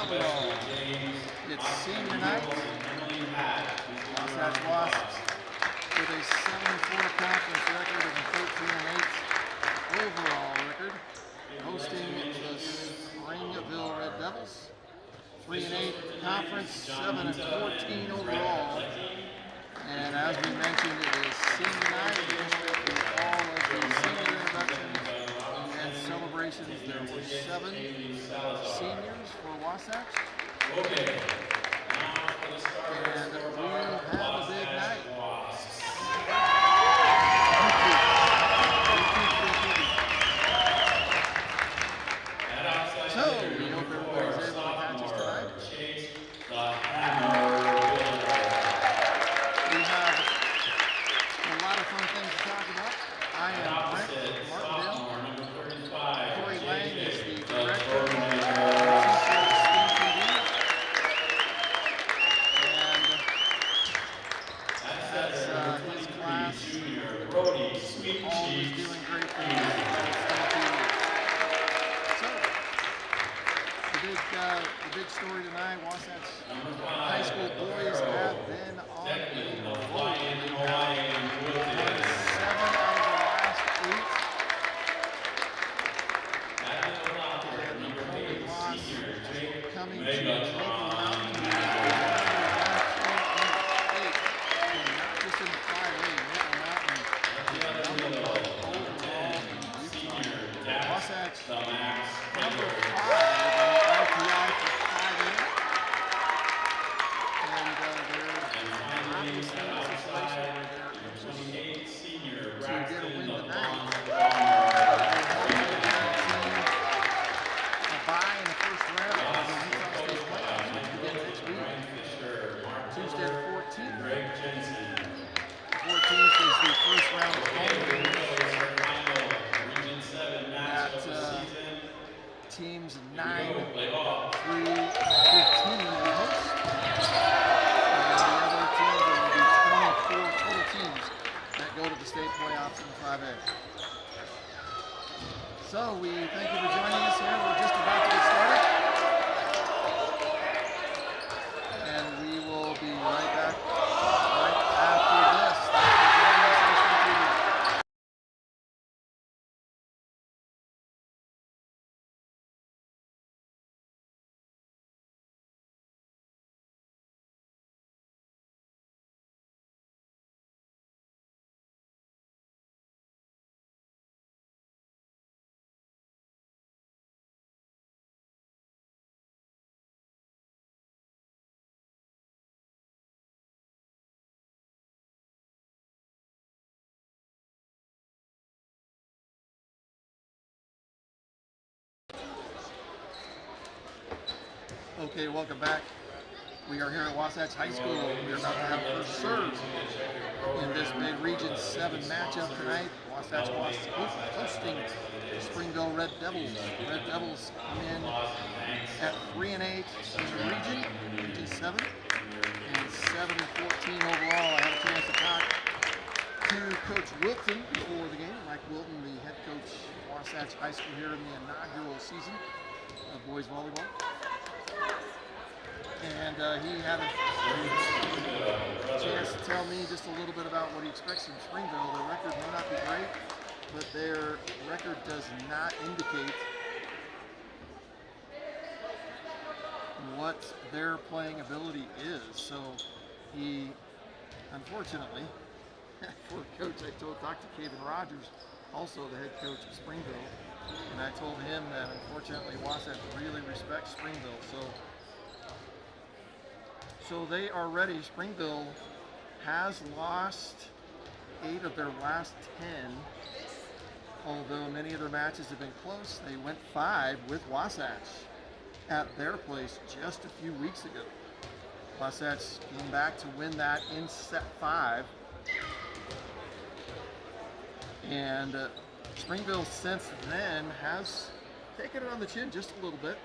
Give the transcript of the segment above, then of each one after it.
volleyball. It's senior night. Wasatch Wasps with a 7-4 conference record and a 13-8 overall record, hosting the Springville Red Devils. 3-8 conference, 7-14 overall. And as we mentioned, it is senior night. We went through all of the senior introductions and celebrations. There were 7 seniors for Wasatch. And we have a big night. So, we hope everybody's able to catch us tonight. We have a lot of fun things to talk about. I am Brent Martindale. Corey Lang is the director of Spring TV. And that's his class. Always doing great things. The big story tonight, Wasatch High School boys have been on a roll. They have won 7 out of the last 8. And the only loss coming to Maple Mountain. Not just in the 5A, Maple Mountain is number 1 overall in UT. Wasatch number 5. Teams 9 through 15 will host, and the other teams will be 24 total teams that go to the state playoffs in the 5A. So we thank you for joining us here. We're just about to get started, and we will be right back right after this. Thanks for joining us on Spring TV. Okay, welcome back. We are here at Wasatch High School. We are about to have first serve in this big Region 7 matchup tonight. Wasatch hosting the Springville Red Devils. Red Devils come in at 3-8 in the region, Region 7, and 7-14 overall. I had a chance to talk to Coach Wilton before the game. Mike Wilton, the head coach of Wasatch High School here in the inaugural season of boys volleyball. And he had a chance to tell me just a little bit about what he expects from Springville. Their record may not be great, but their record does not indicate what their playing ability is. So he, unfortunately, for coach, I talked to Kevin Rogers, also the head coach of Springville, and I told him that unfortunately Wasatch really respects Springville. So they are ready. Springville has lost 8 of their last 10, although many of their matches have been close. They went 5 with Wasatch at their place just a few weeks ago. Wasatch came back to win that in set 5. And Springville since then has taken it on the chin just a little bit,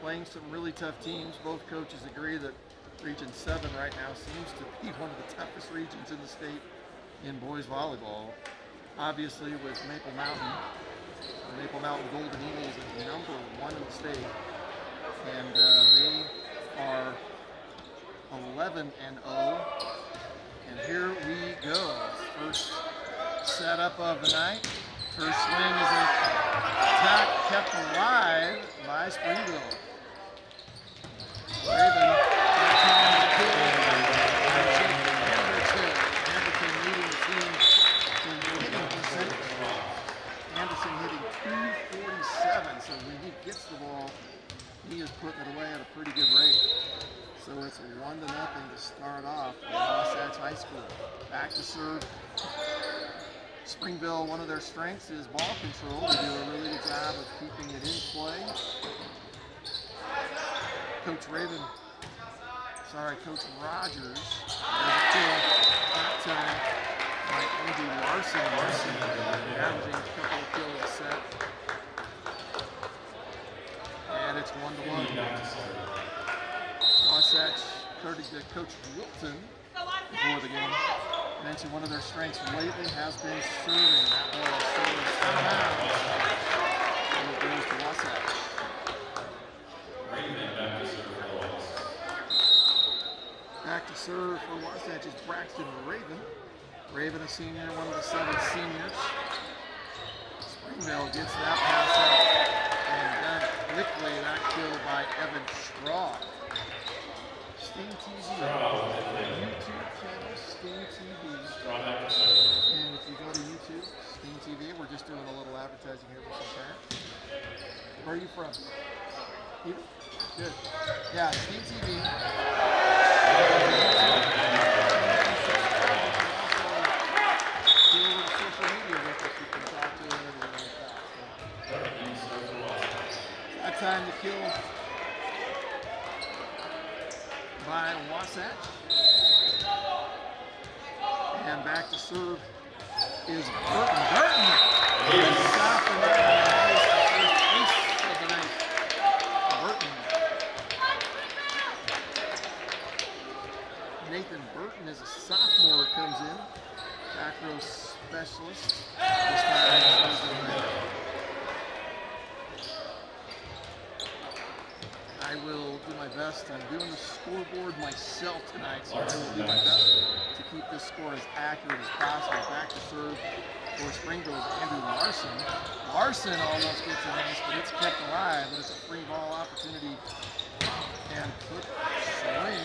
playing some really tough teams. Both coaches agree that Region 7 right now seems to be one of the toughest regions in the state in boys volleyball. Obviously with Maple Mountain, the Maple Mountain Golden Eagles is number 1 in the state. and they are 11-0. And here we go. First setup of the night. First swing is an attack kept alive by Springville. Raven, that time to kill. Anderson leading the team in hitting percentage. Anderson hitting 247, so when he gets the ball, he is putting it away at a pretty good rate. So it's 1-0 to start off for Wasatch High School. Back to serve. Springville, one of their strengths is ball control. They do a really good job of keeping it in play. Coach Rogers has a kill that time by Andrew Larson. Larson averaging a couple of kills a set. And it's 1-1. Wasatch, according to Coach Wilton before the game, mentioned one of their strengths lately has been serving. That ball is serving out of bounds. And it goes to Wasatch. Back to serve for Wasatch is Braxton Raven. Raven, a senior, one of the 7 seniors. Springville gets that pass out and done quickly. That kill by Evan Straw. Steam TV, YouTube channel, Steam TV. And if you go to YouTube, Steam TV, we're just doing a little advertising here for some parents. Where are you from? Here? Good. Yeah, Steam TV. Social media with us, you can talk to and everything like that. That time to kill by Wasatch. And back to serve is Burton. Burton! Stop and that is the first ace of the night. Burton. Nathan Burton is a sophomore, comes in. Back row specialist. This time I will do my best. I'm doing the scoreboard myself tonight, so I will do my best to keep this score as accurate as possible. Back to serve for Springville is Andrew Larson. Larson almost gets an ace, but it's kept alive, but it's a free ball opportunity. And put swing,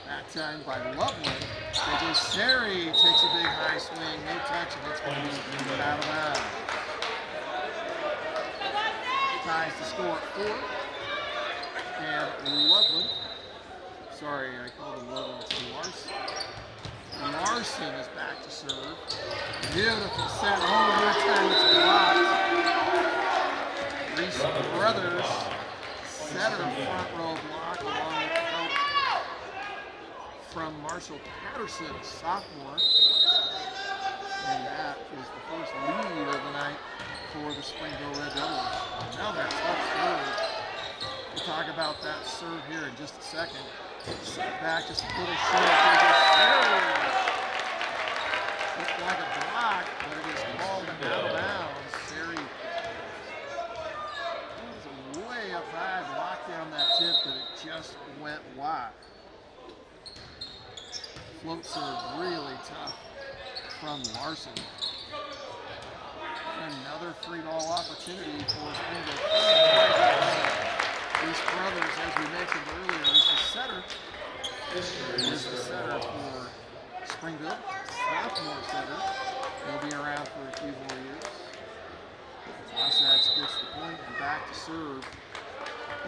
that time by Loveland. JJ Seri takes a big high swing, no touch, and it's going to be out of bounds. Ties the score at 4. And Loveland, sorry, I called him Loveland, it's Larson. Larson is back to serve. Beautiful set. Oh, that time it's blocked. Reese Brothers, setter front row block along with the help from Marshall Patterson, sophomore. And that is the first lead of the night for the Springville Red Devils. Another tough serve. We'll talk about that serve here in just a second. Set back just a little short. Looked like a block, but it is called and out of bounds. Seri was way up high, blocked down that tip, but it just went wide. Float serve really tough from Larson. Another free ball opportunity for Springville. These brothers, as we mentioned earlier, is the setter. Is the setter for Springville. Sophomore setter. He'll be around for a few more years. Wasatch gets the point, and back to serve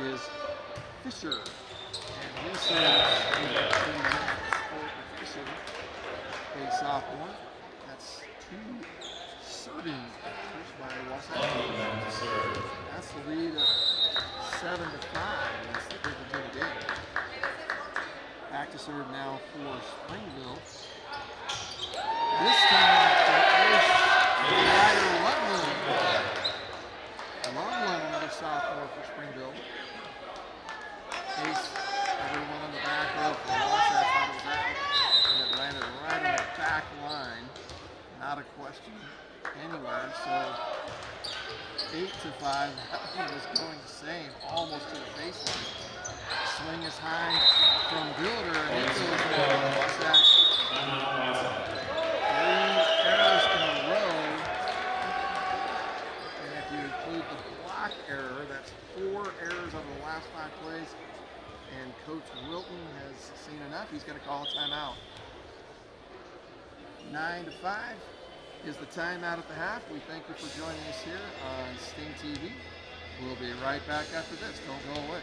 is Fisher. And he serves in 2 minutes for Fisher, a sophomore. That's 2 serving by Wasatch. That's the lead of 7-5. That's the difference in the game. Back to serve now for Springville. This time to ace Ryder Loveland. Loveland, another sophomore for Springville. Ace, everyone on the back row for Wasatch thought it was out. And it landed right on the back line. Not a question anywhere. So 8-5, that one was going the same, almost to the baseline. Swing is high from Builder, and it goes down. Wasatch. 3 errors in a row. And if you include the block error, that's 4 errors over the last 5 plays. And Coach Wilton has seen enough. He's going to call a timeout. 9-5 is the timeout at the half. We thank you for joining us here on Sting TV. We'll be right back after this. Don't go away.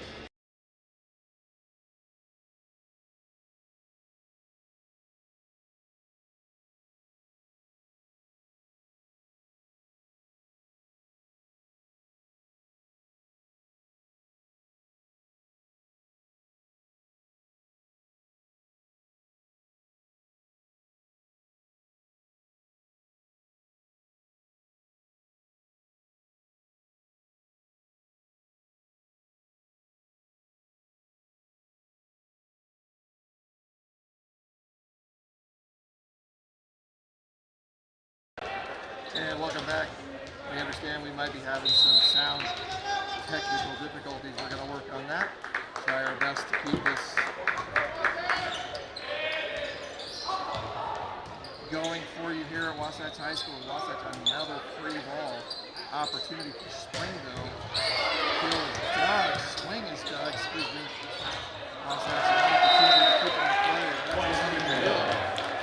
And welcome back. We understand we might be having some sound technical difficulties. We're going to work on that. Try our best to keep this going for you here at Wasatch High School. Wasatch, another free ball opportunity for Springville. Field is dug. Swing is dug, excuse me. Wasatch an opportunity to keep on the play.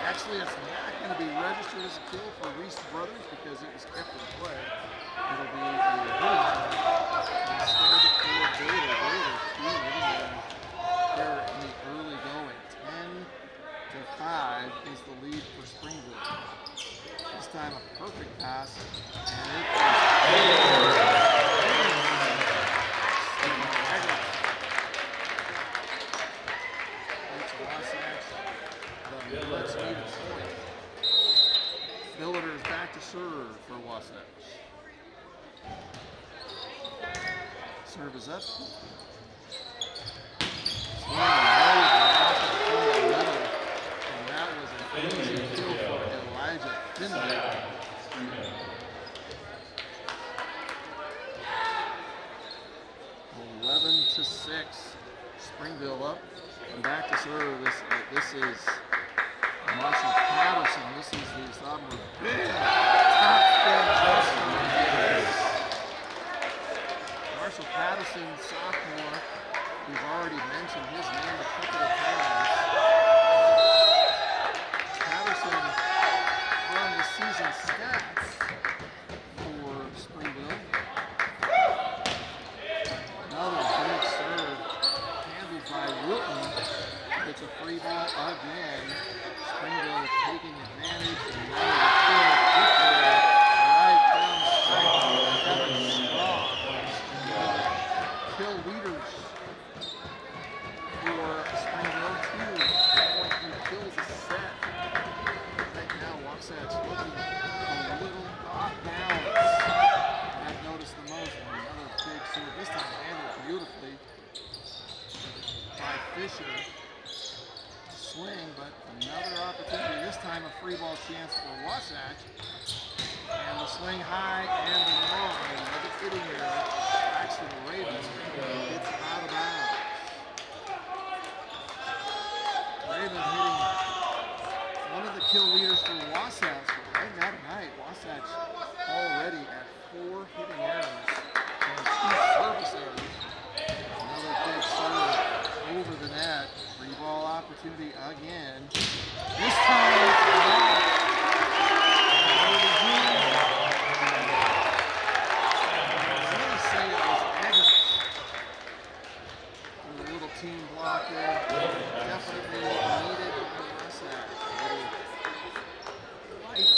Actually, it's not going to be registered as a kill for Reese Brothers because it was kept in play. It'll be a hit instead for Bader. Bader, 2 hitting here in the early going. 10-5 is the lead for Springville. This time a perfect pass, and it Billiter is back to serve for Wasatch. Serve is up. And that was an easy kill for Elijah Finley. 11-6. Springville up and back to serve. This is Marshall Patterson. This is the sophomore. Marshall Patterson, sophomore. We've already mentioned his name a couple of times. Patterson on the season stats for Springville. Another big serve handled by Wilton. It's a free ball again. Springville taking advantage, and now the right down the pipe. Kevin Straw. Kill leaders for Springville. 2.3 kills a set. Right now, Wasatch looking a little off balance. I've noticed the most. Another big serve. This time handled beautifully by Fisher. Swing, but another opportunity. This time a free ball chance for Wasatch. And the swing high and the long. Another hitting error. Actually, the Raven. It's out of bounds. Raven hitting one of the kill leaders for Wasatch. Right now tonight, Wasatch already at 4 hitting errors and 2 service errors. Another big serve over the net. Free ball opportunity again. This time it's blocked. I'm going to say it was Evans with a little team block there. Definitely needed by Wasatch. Life.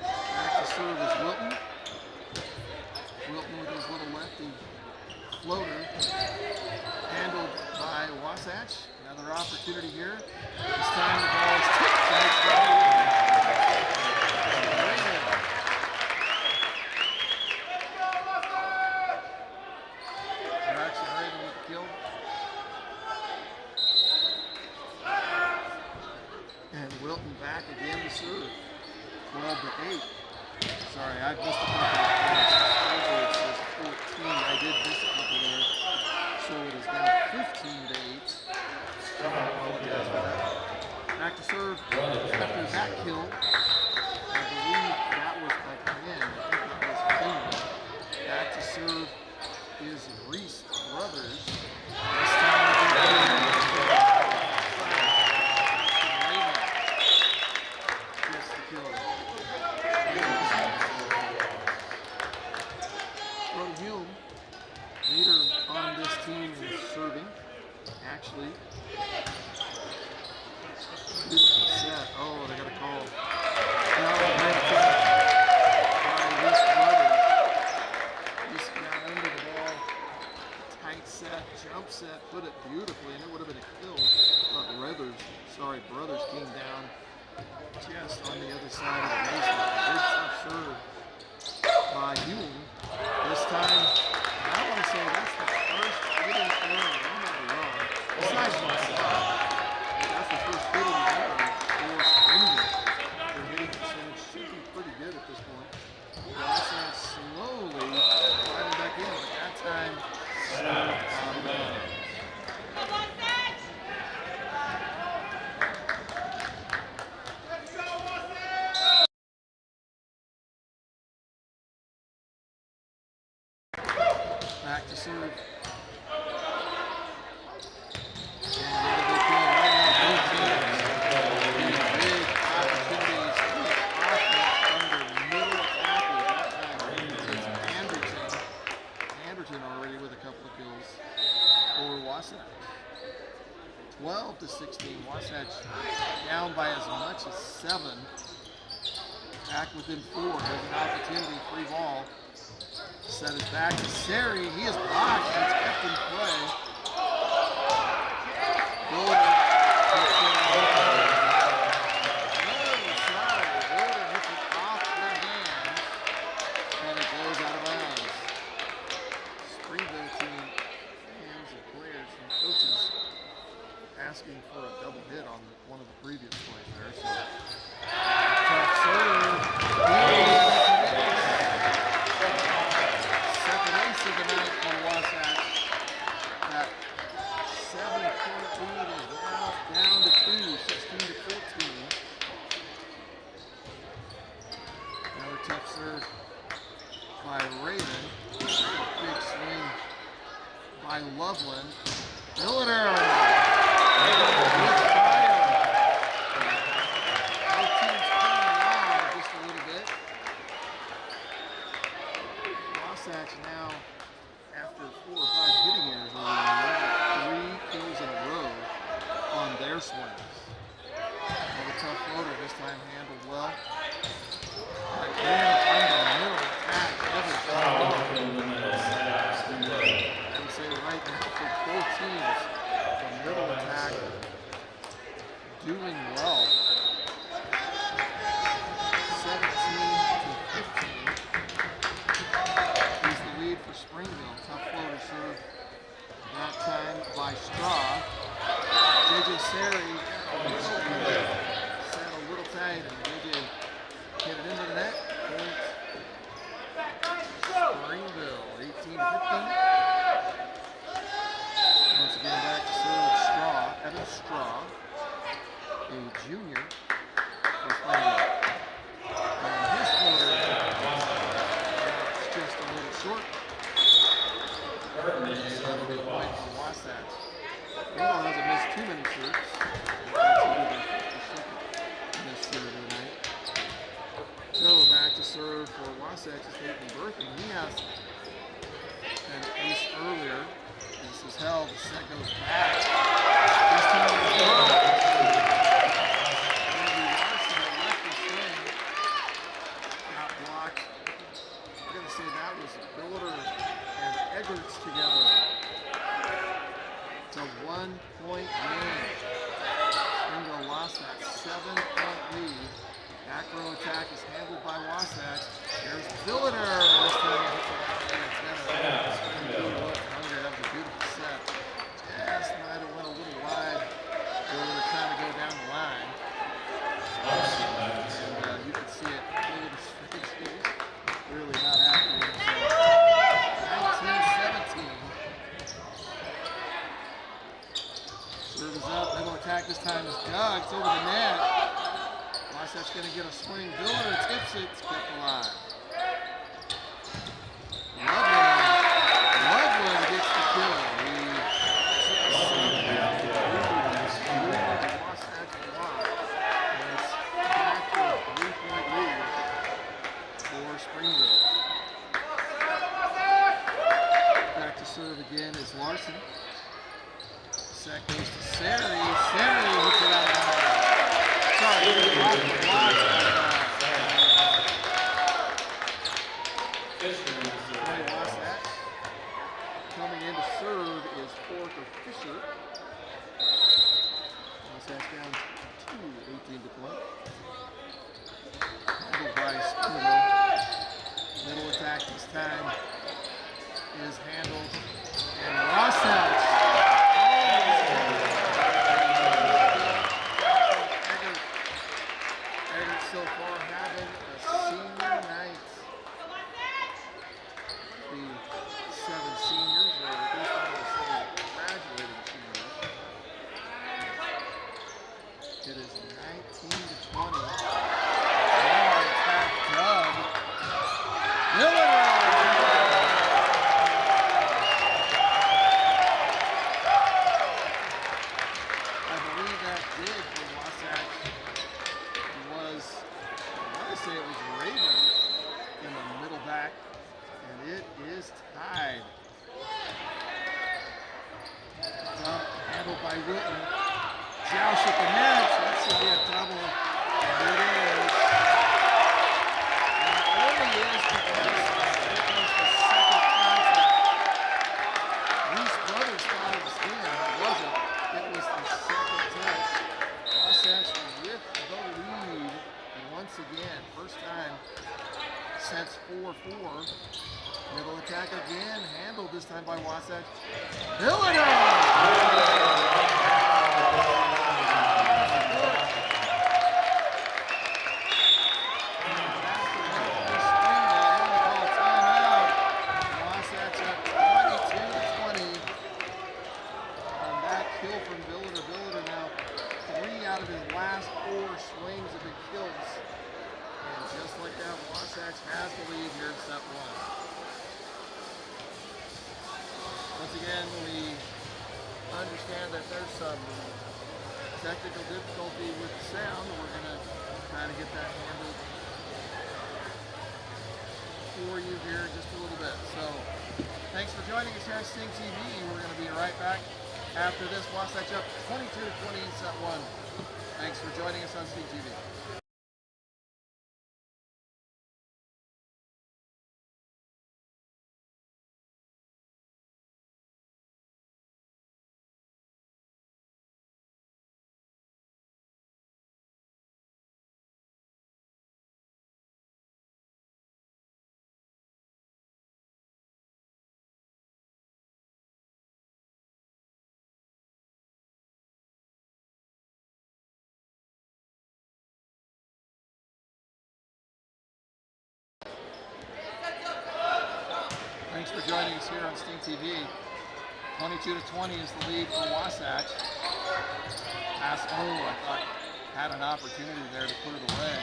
Back to serve is Wilton. Wilton with his little lefty floater. Handled by Wasatch. Another opportunity here. This time the ball is tipped. Braxton Raven with the kill. And Wilton back again to serve. 12-8. Sorry, I missed a couple of points. It says 14. I did miss a couple there. So it is now 15-8. serve after that kill. I believe that was again. I think that was Finley. Back to serve is Reese Brothers. This time gets the kill. Brody Hume, leader on this team is serving. Actually, beautiful set. Oh, they got a call. By Reese Brothers. Reese got under the ball. Tight set, jump set, put it beautifully, and it would have been a kill. But Brothers came down just on the other side of the baseline. Big tough serve by Hume. This time, I want to say that's the first hitting error. I'm not wrong. Besides my shot, that's the first hitting error for Springville. Their hitting percentage should be pretty good at this point. Wasatch slowly sliding back in, but that time, back to serve. Already with a couple of kills for Wasatch. 12-16. Wasatch down by as much as 7. Back within 4. Has an opportunity. Free ball. Set it back to Seri. He is blocked. It's kept in play. Golden hits it off the hands, and it goes out of bounds. Springville team fans and players and coaches asking for a double hit on one of the previous plays there. So tough serve. Second ace of the night for Wasatch. That 7-point lead is now down to 2, 16-14. Another tough serve by Raven. Big swing by Loveland. Billiter. Good fire. Both teams coming along just a little bit. Wasatch now, after 4 or 5 hitting errors, are 3 kills in a row on their swings. Another tough floater, this time handled well. Again, under the middle attack. I would say right now for both teams, the middle attack doing well. 17-15 is the lead for Springville. Tough floater serve that time by Straw. JJ Seri set a little tight, and JJ hit it into the net. Springville 18-15. Once again back to serve Straw, Evan Straw, a junior for Springville. And his floater is just a little short. That'll be a point for Wasatch. Springville hasn't missed too many serves. Missed serve tonight. So back to serve for Wasatch is Nathan Berthen. He has an ace earlier. This is held. The set goes back. This time it's blocked. Varsity left the swing. Got blocked. I'm going to say that was Billiter and Eggerts together. It's a 1-point game. Springville lost that 7-point lead. Back row attack is handled by Wasatch. There's Billiter. This time he hits it out. That was a beautiful set. Just might have went a little wide. Billiter trying to go down the line. And you can see it. Billiter's face. He's really not happy with himself. 19-17. Serve is up. Middle attack this time is Doug. It's over the net. Wasatch going to get a Springville. Tips it. It's kept alive. Loveland gets the kill. Wasatch block. And it's back to a 3-point lead for Springville. Back to serve again is Larson. Set goes to Sari. Sari hits it out of bounds. Sorry, he blocked the block. Wasatch. Coming in to serve is Porter Fisher. Wasatch down to 18 to play. Handled by Springville. Middle attack this time is handled. And Wasatch. Eggert so far having a senior night. The 7 seniors, or at least one of the 7 graduating seniors. It is 19 to 20. Now attack Doug. Miller! I believe that did for Wasatch was, I want to say it was Raven in the middle back. And it is tied. Dump handled by Whitten. Joush at the net. That should be a double. And it is. And it only is because it was the second contact. These brothers thought it was in. It wasn't. It was the second touch. Wasatch with the lead. And once again, first time since 4-4. Middle attack again, handled this time by Wasatch. Villanova! Wasatch up 22-20 on that kill from Billiter. Billiter now 3 out of his last 4 swings have been kills. And just like that, Wasatch has the lead here in set 1. Once again, we understand that there's some technical difficulty with the sound. We're going to try to get that handled for you here in just a little bit. So, thanks for joining us here on Sting TV. We're going to be right back after this. Wasatch up 22-20 in set 1. Thanks for joining us on Sting TV. Thanks for joining us here on Sting TV. 22-20 is the lead for Wasatch. Pass, I thought had an opportunity there to put it away.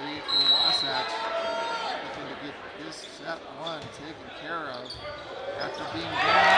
Lead for Wasatch. Looking to get this set 1 taken care of after being down.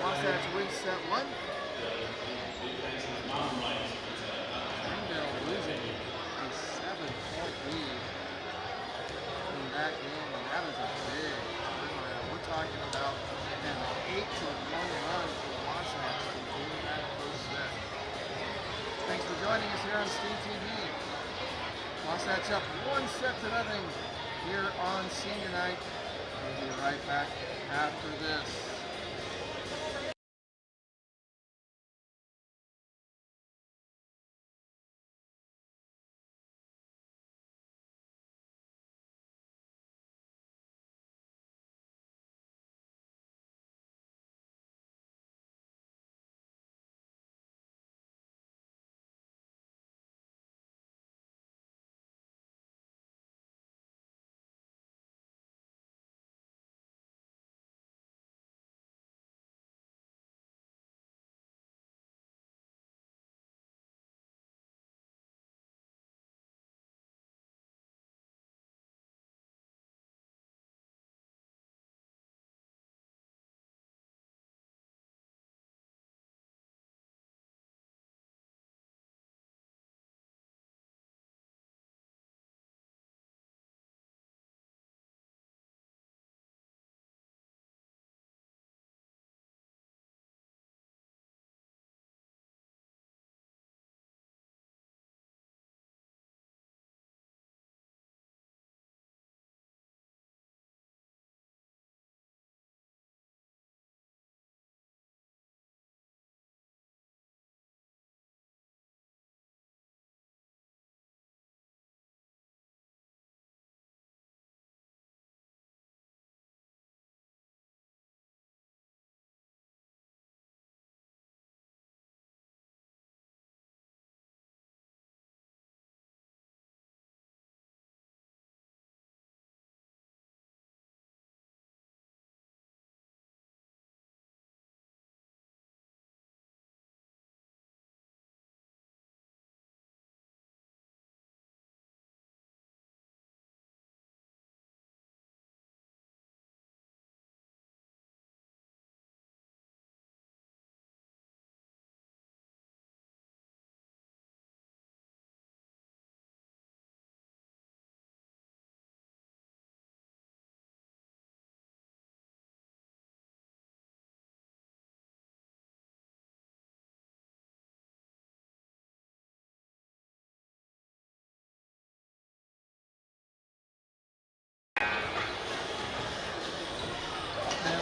Wasatch wins set 1. Springville losing a 7-point lead in that game, and that is a big turnaround. We're talking about an 8-1 Wasatch up 1-0 here on senior night. We'll be right back after this.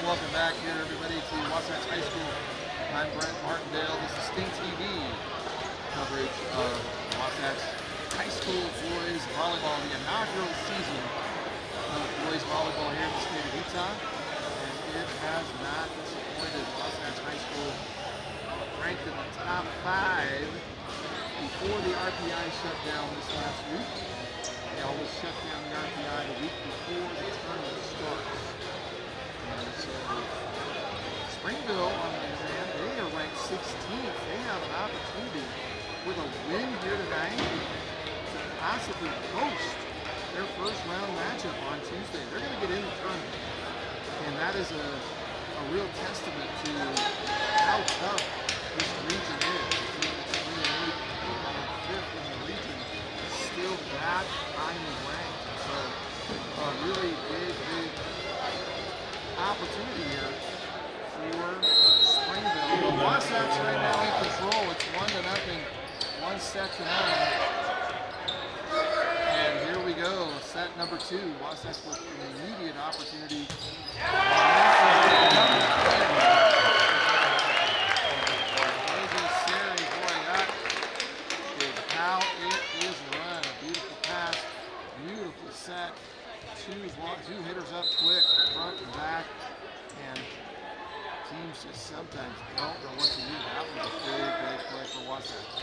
Welcome back here, everybody, to Wasatch High School. I'm Brent Martindale. This is Sting TV coverage of Wasatch High School boys volleyball, the inaugural season of boys volleyball here in the state of Utah. And it has not disappointed. Wasatch High School ranked in the top 5 before the RPI shut down this last week. They always shut down the RPI the week before the tournament starts. So Springville, on the other hand, they are ranked 16th. They have an opportunity with a win here tonight to possibly host their first round matchup on Tuesday. They're going to get in the tournament, and that is a real testament to how tough this region is. It's 3-8 and 5th in the region, still that highly ranked. So a really big opportunity here for Springville. But Wasatch right now in control. It's 1-0, 1-0. And here we go, set number 2. Wasatch with an immediate opportunity. How it is run. A beautiful pass, beautiful set. Two hitters up quick, front and back, and teams just sometimes don't know what to do. That was a big play for Wasatch.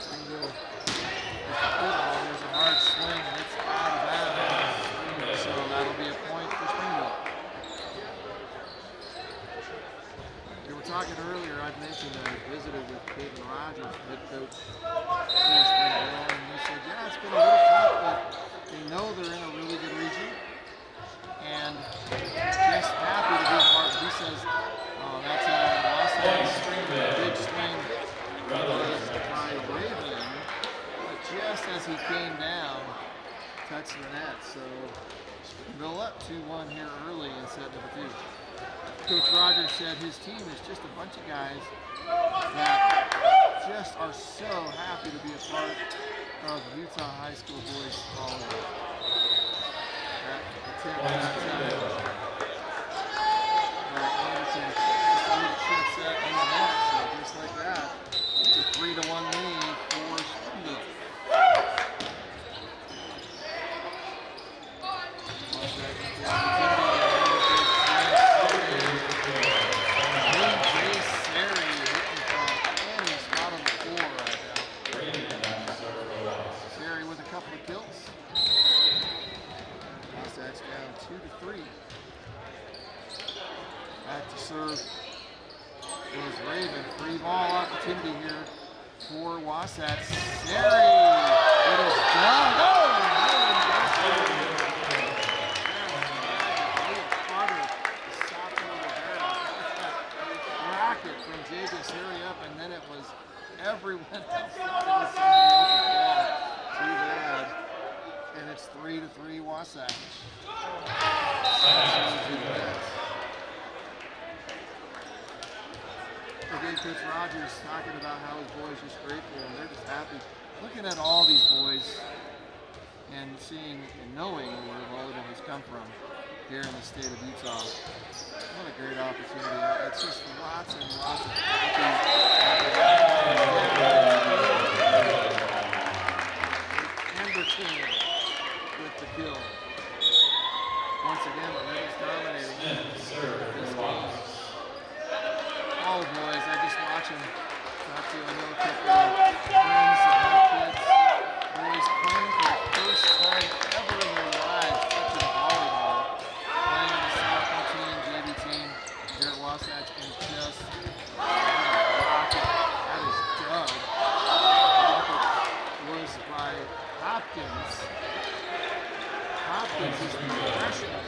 Springville with the football, there's a hard swing, and it's out of bounds. So that'll be a point for Springville. We were talking earlier, I've mentioned I visited with David Rogers, head coach for Springville, and he said, yeah, it's been a little tough, but they know they're in a really good region, and just happy to be a part of it. He says, oh, that's a Wasatch big swing was by Raven, but just as he came down, touched the net. So Springville up 2-1 here early in set number 2. Coach Rogers said his team is just a bunch of guys that just are so happy to be a part of Utah High School boys volleyball. That attempt that time. Anderson just a little short set in the net, so just like that, it's a 3-1 lead for Springville. Wasatch down 2-3. Back to serve was Raven. Free ball opportunity here for Wasatch. Sari, it is done. Oh, racket from JJ Sari up, and then it was everyone else. Too bad. And it's 3-3 Wasatch. Again, Coach Rogers talking about how his boys just grateful and they're just happy. Looking at all these boys and seeing and knowing where volleyball has come from here in the state of Utah. What a great opportunity. It's just lots and lots of Anderson with the kill. Once again, the Red is dominating this game. All boys, I just watch them. Talk to, I know a couple of friends that have kids. Boys playing for the first time ever in their lives touching volleyball. Playing in the sophomore team, JV team here at Wasatch, and just rocket. That is Doug. Rocket was by Hopkins. Hopkins is the freshman.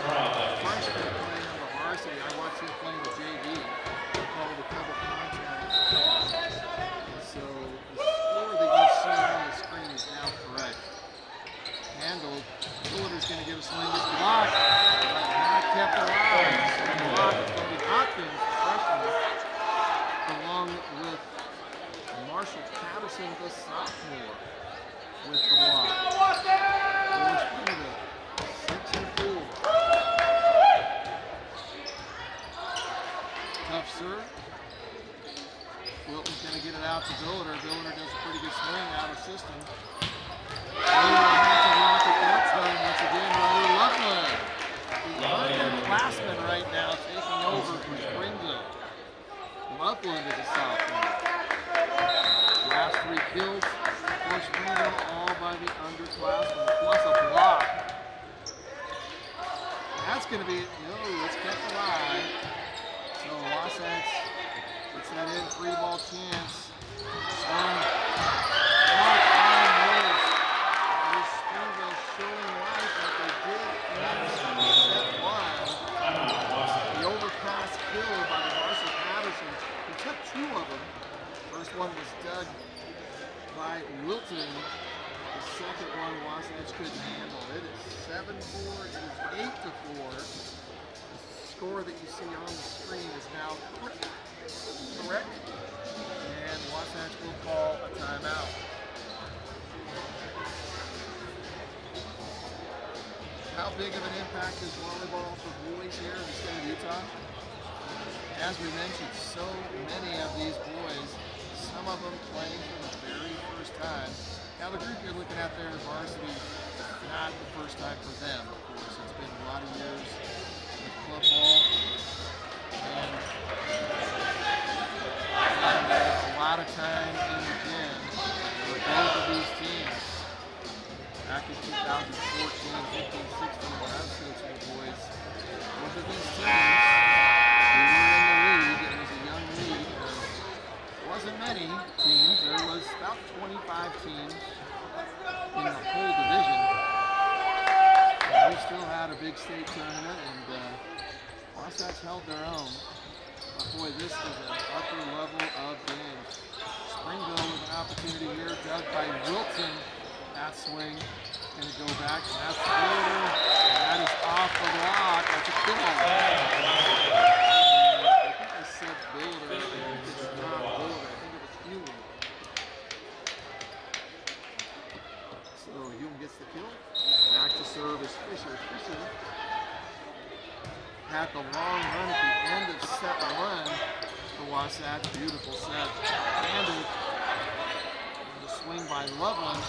Freshman playing on the Varsity. I watched him playing the JV. They call it a double contact. So the score that you see on the screen is now correct. Handled. Fuller's going to give a swing. It's blocked. But not kept alive. So blocked from the Hopkins, freshman, along with Marshall Patterson, the sophomore, with the block. Springville, 6-4. Tough serve. Wilton's going to get it out to Billiter. Billiter does a pretty good swing out of system. That time, once again, Riley Loveland. The underclassman right now taking over for Springville. Loveland is a sophomore. Last 3 kills for Springville, all by the underclassmen, plus a block. That's going to be, it's kept alive. So Wasatch gets that in, 3-ball chance. Swing. Block on Mills. There's Springville showing life like they did in set 1. The overpass kill by the Varsity Patterson. He took 2 of them. First one was dug by Wilton. The second one Wasatch couldn't handle. It is 7-4. It is 8-4. The score that you see on the screen is now correct. And Wasatch will call a timeout. How big of an impact is volleyball for boys here in the state of Utah? As we mentioned, so many of these boys, some of them playing for the very first time. Now the group you're looking at there is Varsity, not the first time for them, of course. It's been a lot of years with club ball and a lot of time in the gym for both of these teams. Back in 2014, 15, 16, when I was coaching the boys, both of these teams, we were in the league. It was a young league. There wasn't many teams. There was about 25 teams in the whole division. And we still had a big state tournament, and Wasatch held their own. But boy, this is an upper level of games. Springville with an opportunity here, dug by Wilton. That swing going to go back, and that's Billiter, and that is off the block. That's a kill. I think I said Billiter, it's not Billiter. I think had the long run at the end of set 1 for Wasatch. Beautiful set. Handled. The swing by Loveland.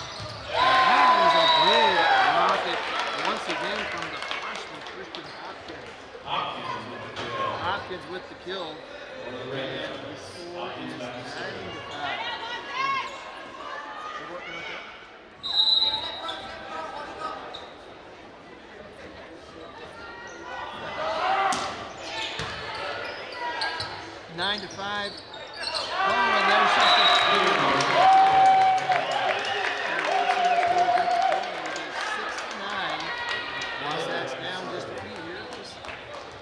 And that is a big rocket once again from the freshman Christian Hopkins. Hopkins with the kill. And the score is 9-5. 9-5. Oh, and there's just a Wasatch down just a few here. Just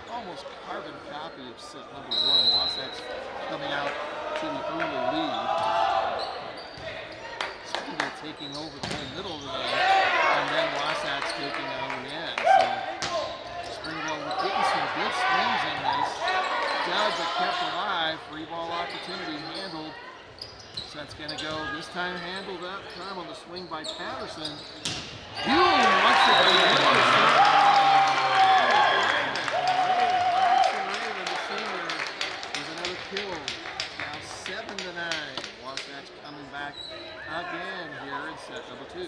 almost carbon copy of set number 1. Wasatch coming out to the early lead. Springville taking over the whole middle of the game, and then Wasatch taking on the end. So Springville getting some good swings in this. Dug but kept alive. Free ball opportunity handled. Set's going to go this time handled that time on the swing by Patterson. Boom! Once again. Raven, the senior, with another kill. Now 7-9. Wasatch coming back again here in set number 2.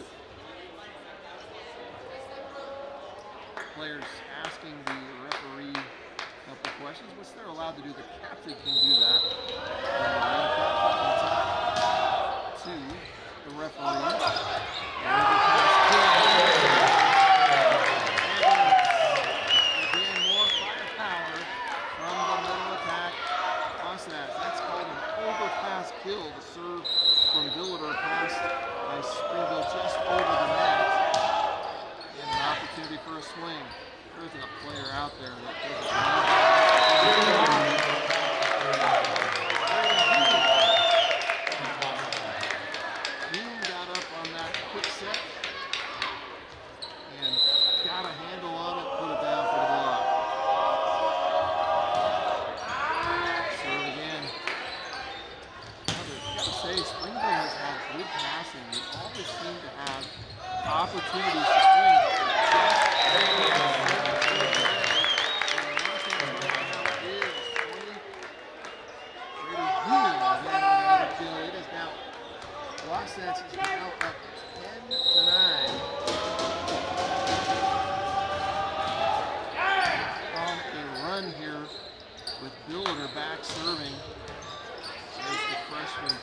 Players asking the referee a couple questions, which they're allowed to do. The captain can do that. To the referee. Again, more firepower from the middle attack. Wasatch. That's called an overpass kill. The serve from Billiter passed by Springville just over the net. And an opportunity for a swing. There isn't a player out there that doesn't Boone got up on that quick set and got a handle on it, put it down for the block. Serve again. I gotta say, Springville has had good passing. They always seem to have opportunities to swing. Wasatch is now up 10-9 on a run here with Billiter back serving. There's the freshman.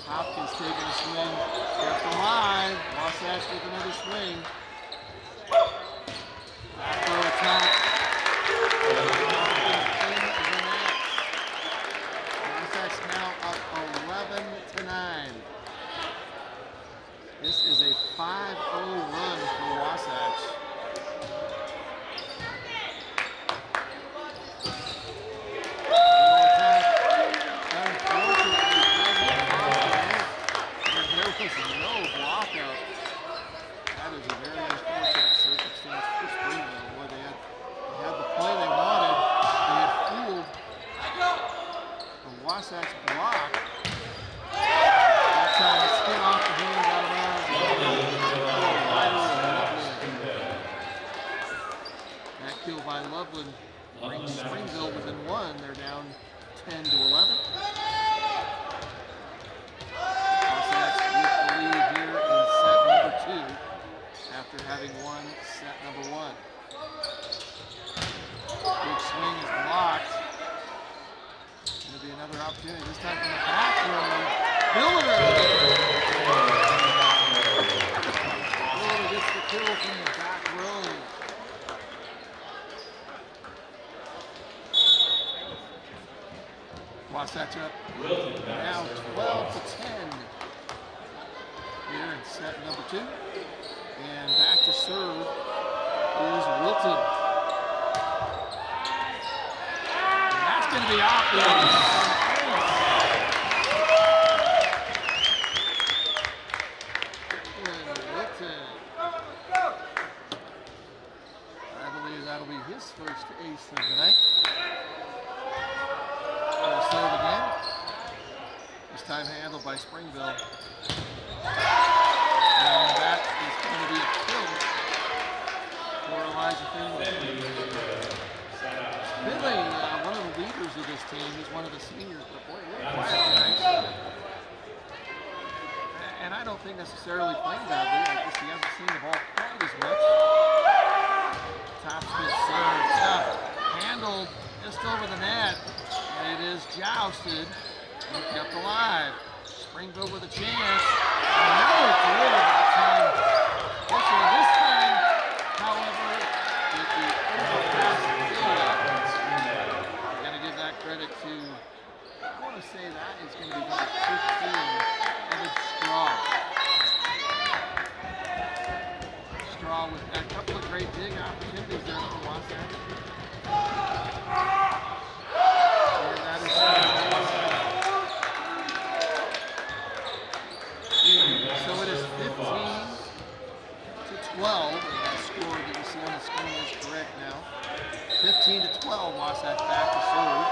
Hopkins taking a swing, kept alive. Wasatch with another swing. Back row attack. Wasatch now up 11-9. This is a 5-0 run for Wasatch. Attack. Unfortunately, there was no blockout. That is a very unfortunate circumstance for Springville, where they had the play they wanted. They had fooled the Wasatch block. That time it skid off the hand, got around. That kill by Loveland brings Springville within 1. They're down 10-11. Wasatch with the lead here in set number 2 after having won set number 1. Big swing is blocked. Going to be another opportunity, this time from the back row. Billiter gets the kill from the back row. Wasatch up now 12-10 here in set number 2. And back to serve is Wilton. And that's going to be off the that'll be his first ace of the night. He'll serve again. This time handled by Springville. And that is going to be a kill for Elijah Finley. Finley, one of the leaders of this team, he's one of the seniors, but boy, really quiet tonight. And I don't think necessarily playing badly. I guess he hasn't seen the ball quite as much. Top spin serve, tough, handled just over the net. And it is jousted and kept alive. Springville with a chance. Another throw that time. This time, however, the overpass I'm going to give that credit to, I want to say that is going to be number 15. Straw with a couple of great dig opportunities there for Wasatch. And that is so it is 15-12. And that score that you see on the screen is correct now. 15-12, Wasatch back to serve.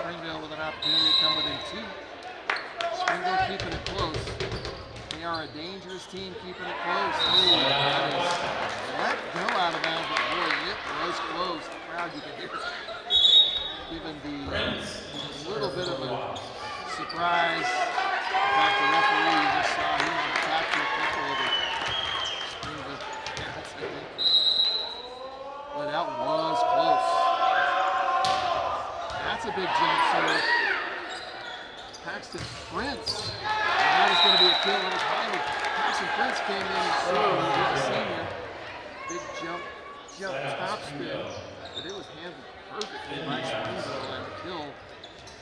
Springville with an opportunity to come within 2. Springville keeping it close. They are a dangerous team keeping it close. Oh, that is let go out of bounds, but boy, it was close. The crowd, you can hear it. Given the little bit of a surprise. In fact, the referee just saw him on top to a couple of the Springville cats, I think. But that was close. That's a big jump serve. Paxton Prince. And that is going to be a kill on his hand. Paxton Prince came in and served with a senior. Big jump top spin. But it was handled perfectly by Springville, and the kill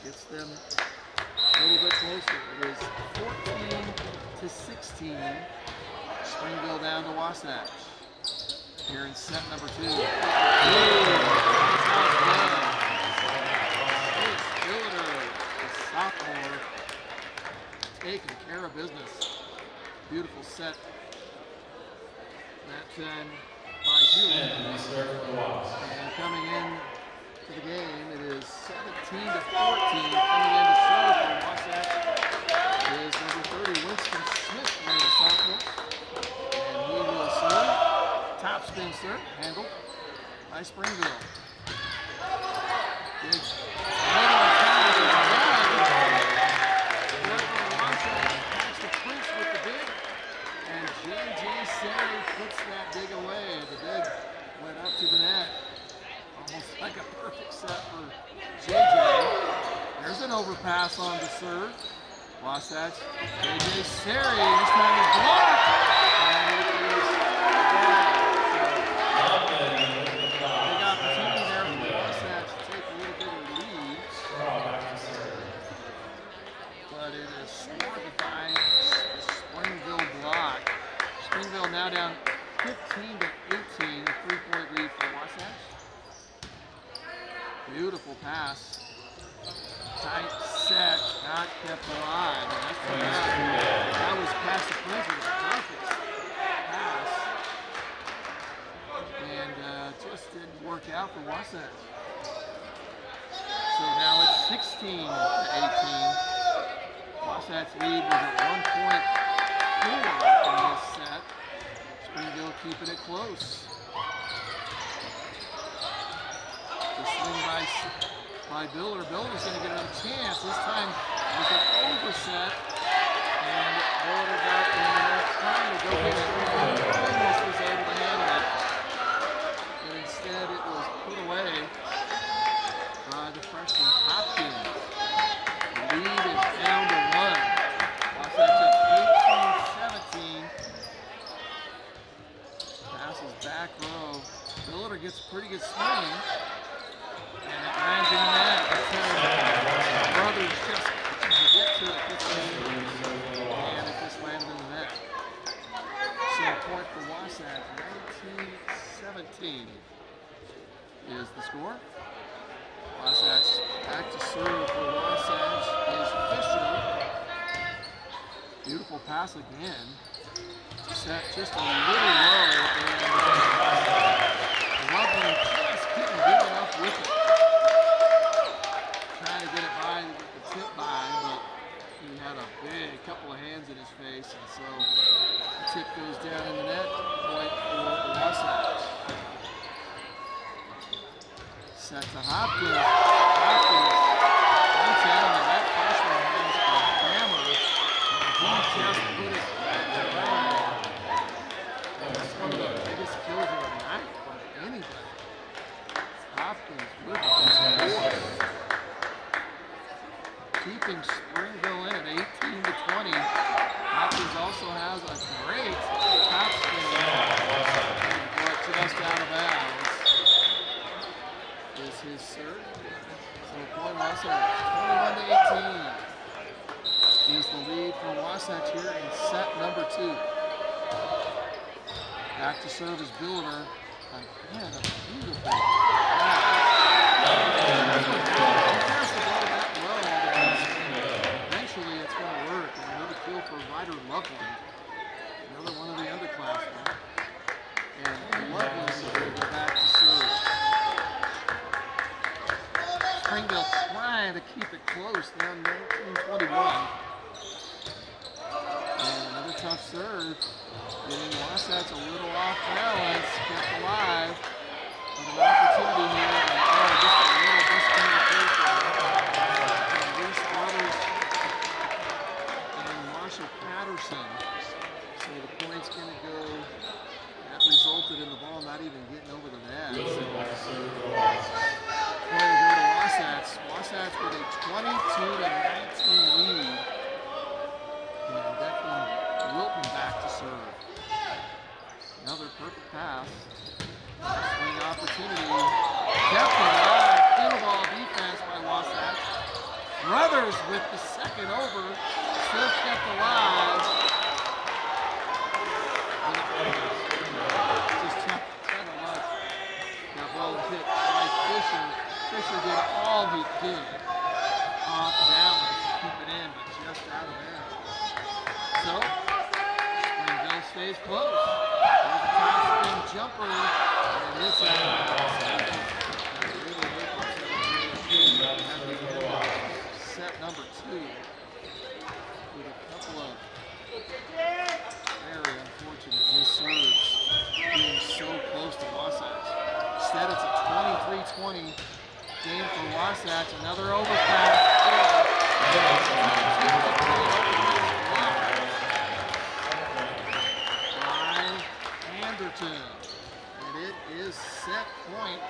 gets them a little bit closer. It is 14-16. Springville down to Wasatch. Here in set number 2. Sophomore taking care of business. Beautiful set that time by Julian. And coming in to the game, it is 17-14. Coming in to serve for Wasatch is number 30, Winston Smith, one of the sophomores. And he will serve. Top spin serve, handled by Springville. Big puts that dig away. The dig went up to the net. Almost like a perfect set for JJ. There's an overpass on the serve. Wasatch. JJ Seri. This time is blocked. And it is down. So, big opportunity there for Wasatch to take a little bit of lead. But it is thwarted by the Springville block. Springville now down 15-18, a 3-point lead for Wasatch. Beautiful pass. Tight set, not kept alive. And that was past the Prince's perfect pass. And just didn't work out for Wasatch. So now it's 16-18. Wasatch lead was at 1.4 in this set. Springville keeping it close. The swing by Biller. Biller's going to get another chance. This time with an overset. And Biller got in there trying to go get it. Almost was able to handle it. But instead it was put away by the freshman Hopkins. The lead is down to 1. Wasatch at 18-17. Passes back row. Biller gets a pretty good swing. And it lands in the net. Brothers just get to it quickly. And it just landed in the net. So a point for Wasatch. 19-17 is the score. Wasatch back to serve for Wasatch is Fisher. Beautiful pass again. Set just a little low, and Loveland just couldn't get enough with it. Trying to get goes down in the net. Point for Wasatch. Set to Hopkins. Hopkins. I'm telling you, that freshman has a hammer. He just put it right. That's one of the biggest kills of the night from anybody. Hopkins with the force. Keeping Springville in at 18-20. Hopkins also has a great top spin, but just out of bounds is his serve. So point Wasatch, 21-18 is the lead for Wasatch here in set number 2. Back to serve is Billiter. Again, a beautiful for Ryder Loveland, another one of the underclassmen. And Loveland will go back to serve. Springville trying to keep it close, down 19-21. And another tough serve, getting Wasatch a little off balance, kept alive. But an opportunity here, and just a little miscommunication. Patterson. So the point's going to go. That resulted in the ball not even getting over the net. So, point will go to Wasatch. Wasatch with a 22-19 lead. And definitely Wilton back to serve. Another perfect pass. Swing opportunity. Kept alive. Pinball defense by Wasatch. Brothers with the second over. Still kept alive. Just kind of much. That ball hit by Fisher. Fisher did all he could. Off balance to keep it in, but just out of bounds. So, Springville stays close. There's a top spin jumper. And this out. Set number 2. With a couple of very unfortunate misserves being so close to Wasatch. Instead, it's a 23-20 game for Wasatch. Another overpass. By Anderton. And it is set point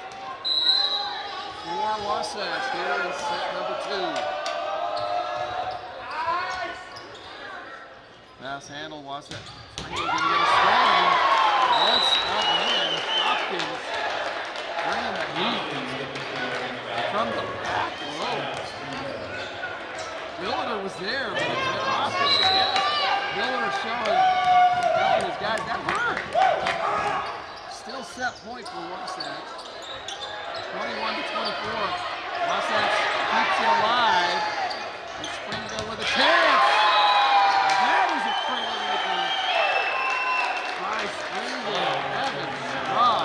for Wasatch here in set number 2. Pass handle, Wasatch. Springville going to get a swing. What's up in? Hopkins bringing the heat from the back row. Billiter was there, but Hopkins, Billiter telling his guys that hurt. Still set point for Wasatch. 21-24. Wasatch keeps it alive. And Springville with a chance. By Springville, Evan Straw.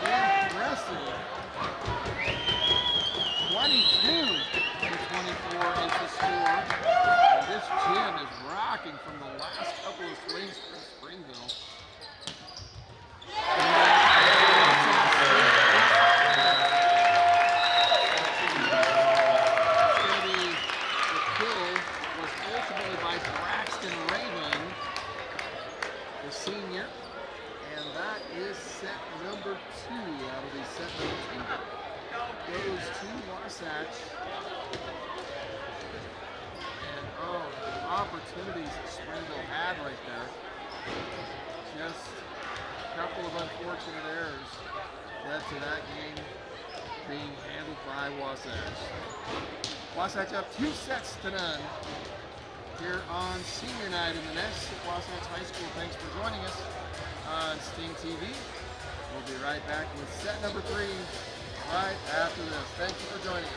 Impressive. 22-24 is the score. And this gym is rocking from the last couple of swings for Springville. Senior, and that is set number 2 out of the set number 2 goes to Wasatch. And the opportunities that Springville had right there, just a couple of unfortunate errors led to that game being handled by Wasatch. Wasatch up 2-0 here on senior night in the nest at Wasatch High School. Thanks for joining us on Sting TV. We'll be right back with set number 3 right after this. Thank you for joining us.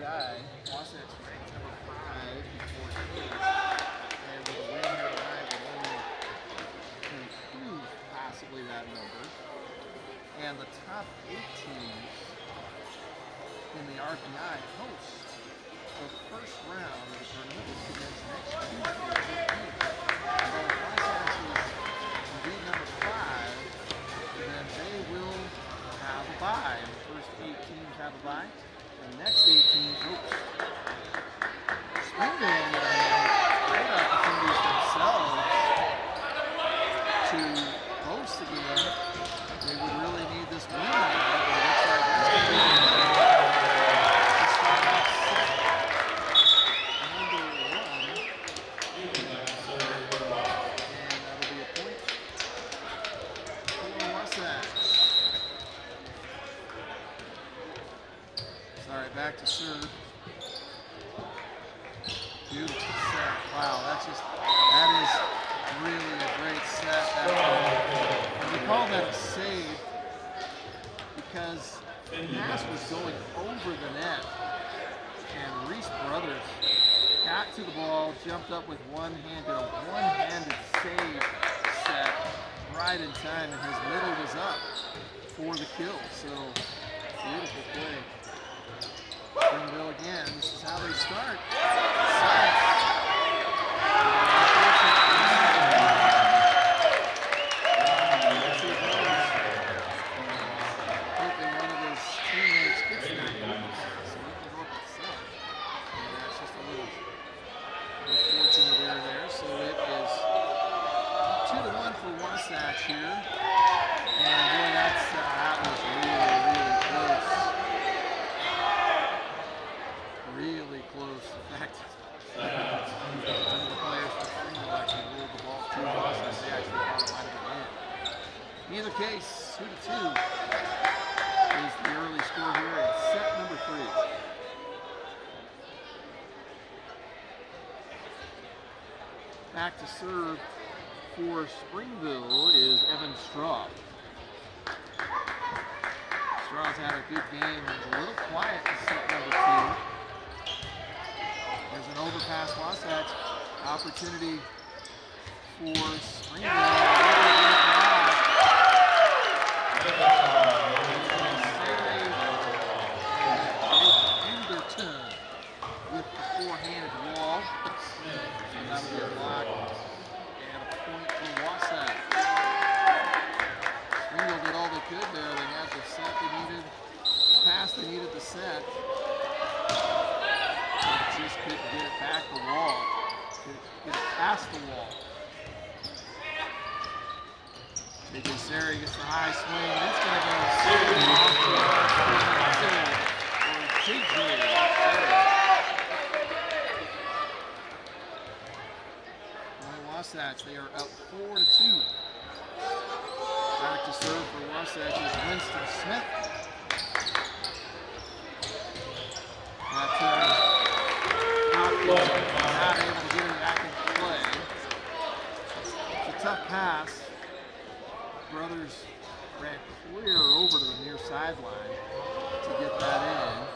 RPI. Wasatch ranked number 5 before Case. And with a win here tonight, will only improve possibly that number. And the top 8 teams in the RPI host the first round of the tournament, which begins next Tuesday. So if Wasatch is indeed number 5, then they will have a bye. And the first 8 teams have a bye. The next 8 teams host. Springville, on the other hand, great opportunities themselves to host again. They would really need this win right now, but it looks like that's going to be to start off set number 1. And that'll be a point for Wasatch. Sorry, back to serve. Beautiful set. Wow, that is really a great set. And we call that a save because the pass was going over the net. And Reese Brothers got to the ball, jumped up with one hand, did a one-handed save set right in time, and his middle was up for the kill. So, beautiful play. Springville again, this is how they start. Hoping one of his teammates gets that so he can go up the set. And that's just a little unfortunate error there. So it is 2-1 for Wasatch here. And boy, that was really close. Really close. In fact, one of the players for Springville actually rolled the ball to Wasatch. They actually thought it might have been in. In either case, 2-2 is the early score here at set number 3. Back to serve for Springville is Evan Straw. Straw's had a good game and a little quiet in set number 2. There's an overpass Wasatch opportunity for Springville. Anderton with the four-handed wall. So that'll be a block and a point for Wasatch. Springville did all they could there. They had the set they needed, the pass they needed the set. Just couldn't get it back the wall. Get it past the wall. J.J. Sari gets the high swing. It's going to go J.J. Wasatch, they are up 4-2. Back to serve for Wasatch is Winston Smith. Not able to get him back into play. It's a tough pass. Brothers ran clear over to the near sideline to get that in.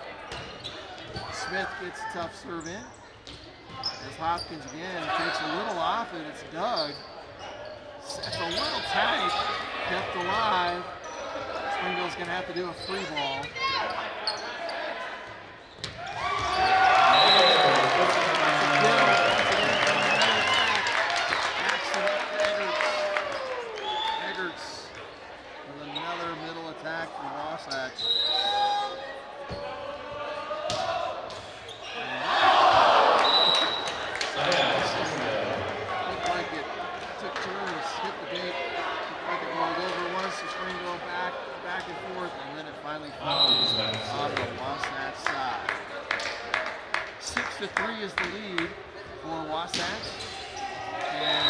Smith gets a tough serve in. As Hopkins again takes a little off it, it's Doug. Sets a little tight, kept alive. Springville's going to have to do a free ball. Eggerts with another middle attack from Wasatch. Looked like it took turns, hit the gate, looked like it rolled over once, the Springville back and forth, and then it finally falls on the Wasatch side. 6-3 is the lead for Wasatch. And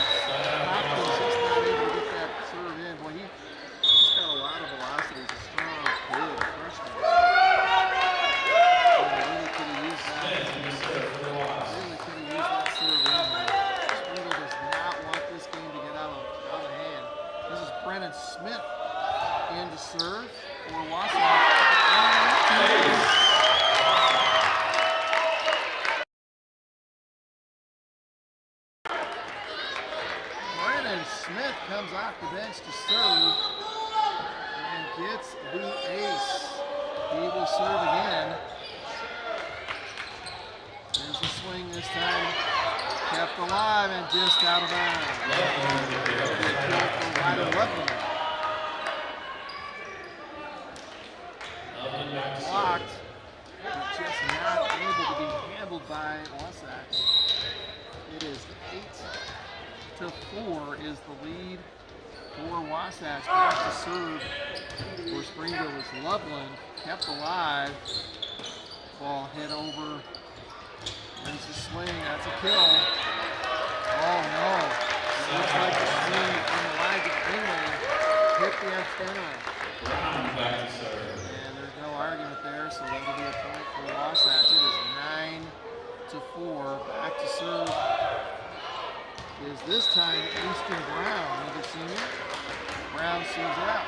Hopkins just not able to get that serve in. Boy, he's got a lot of velocity. He's a strong, big freshman. So really could have used that. Really could have used that serve in. Springville does not want this game to get out of hand. This is Brennan Smith in to serve for Wasatch. comes off the bench to serve and gets the ace. He will serve again. There's a swing this time. Kept alive and just out of bounds. Good kill for Ryder Loveland. Blocked, but just not able to be handled by Wasatch. It is 8-4 is the lead for Wasatch. Back to serve for Springville is Loveland. Kept alive. Ball hit over. There's a swing. That's a kill. Oh no. It looks like the swing from Elijah Greenway hit the antenna. And there's no argument there, so that'll be a point for Wasatch. It is 9-4. Back to serve is this time Easton Brown, another senior. Brown serves out.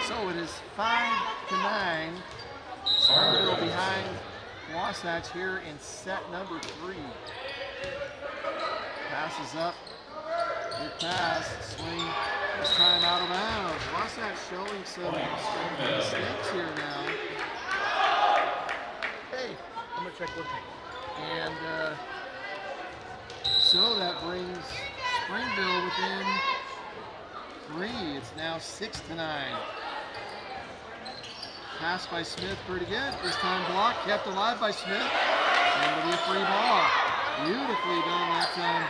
So it is 5-9. Springville behind Wasatch here in set number 3. Passes up. Good pass. Swing. This time out of bounds. Wasatch showing some mistakes here now. Hey, I'm going to check one thing. And so that brings Springville within 3. It's now 6-9. Pass by Smith, pretty good. This time blocked, kept alive by Smith. And it'll be a free ball. Beautifully done that time.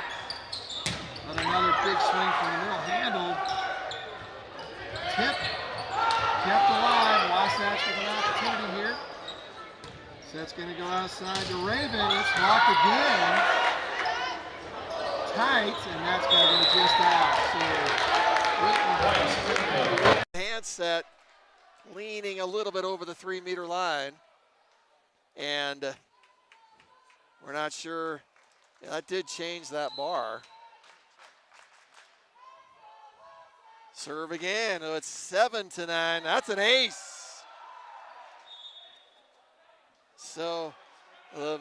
But another big swing from the middle, handled. Tip, kept alive. Wasatch with an opportunity here. Set's going to go outside to Raven. It's blocked again. Tight, and that's going to go just out. So, hand set. Leaning a little bit over the 3-meter line, and we're not sure. Yeah, that did change that bar. Serve again. Oh, it's 7-9. That's an ace. So the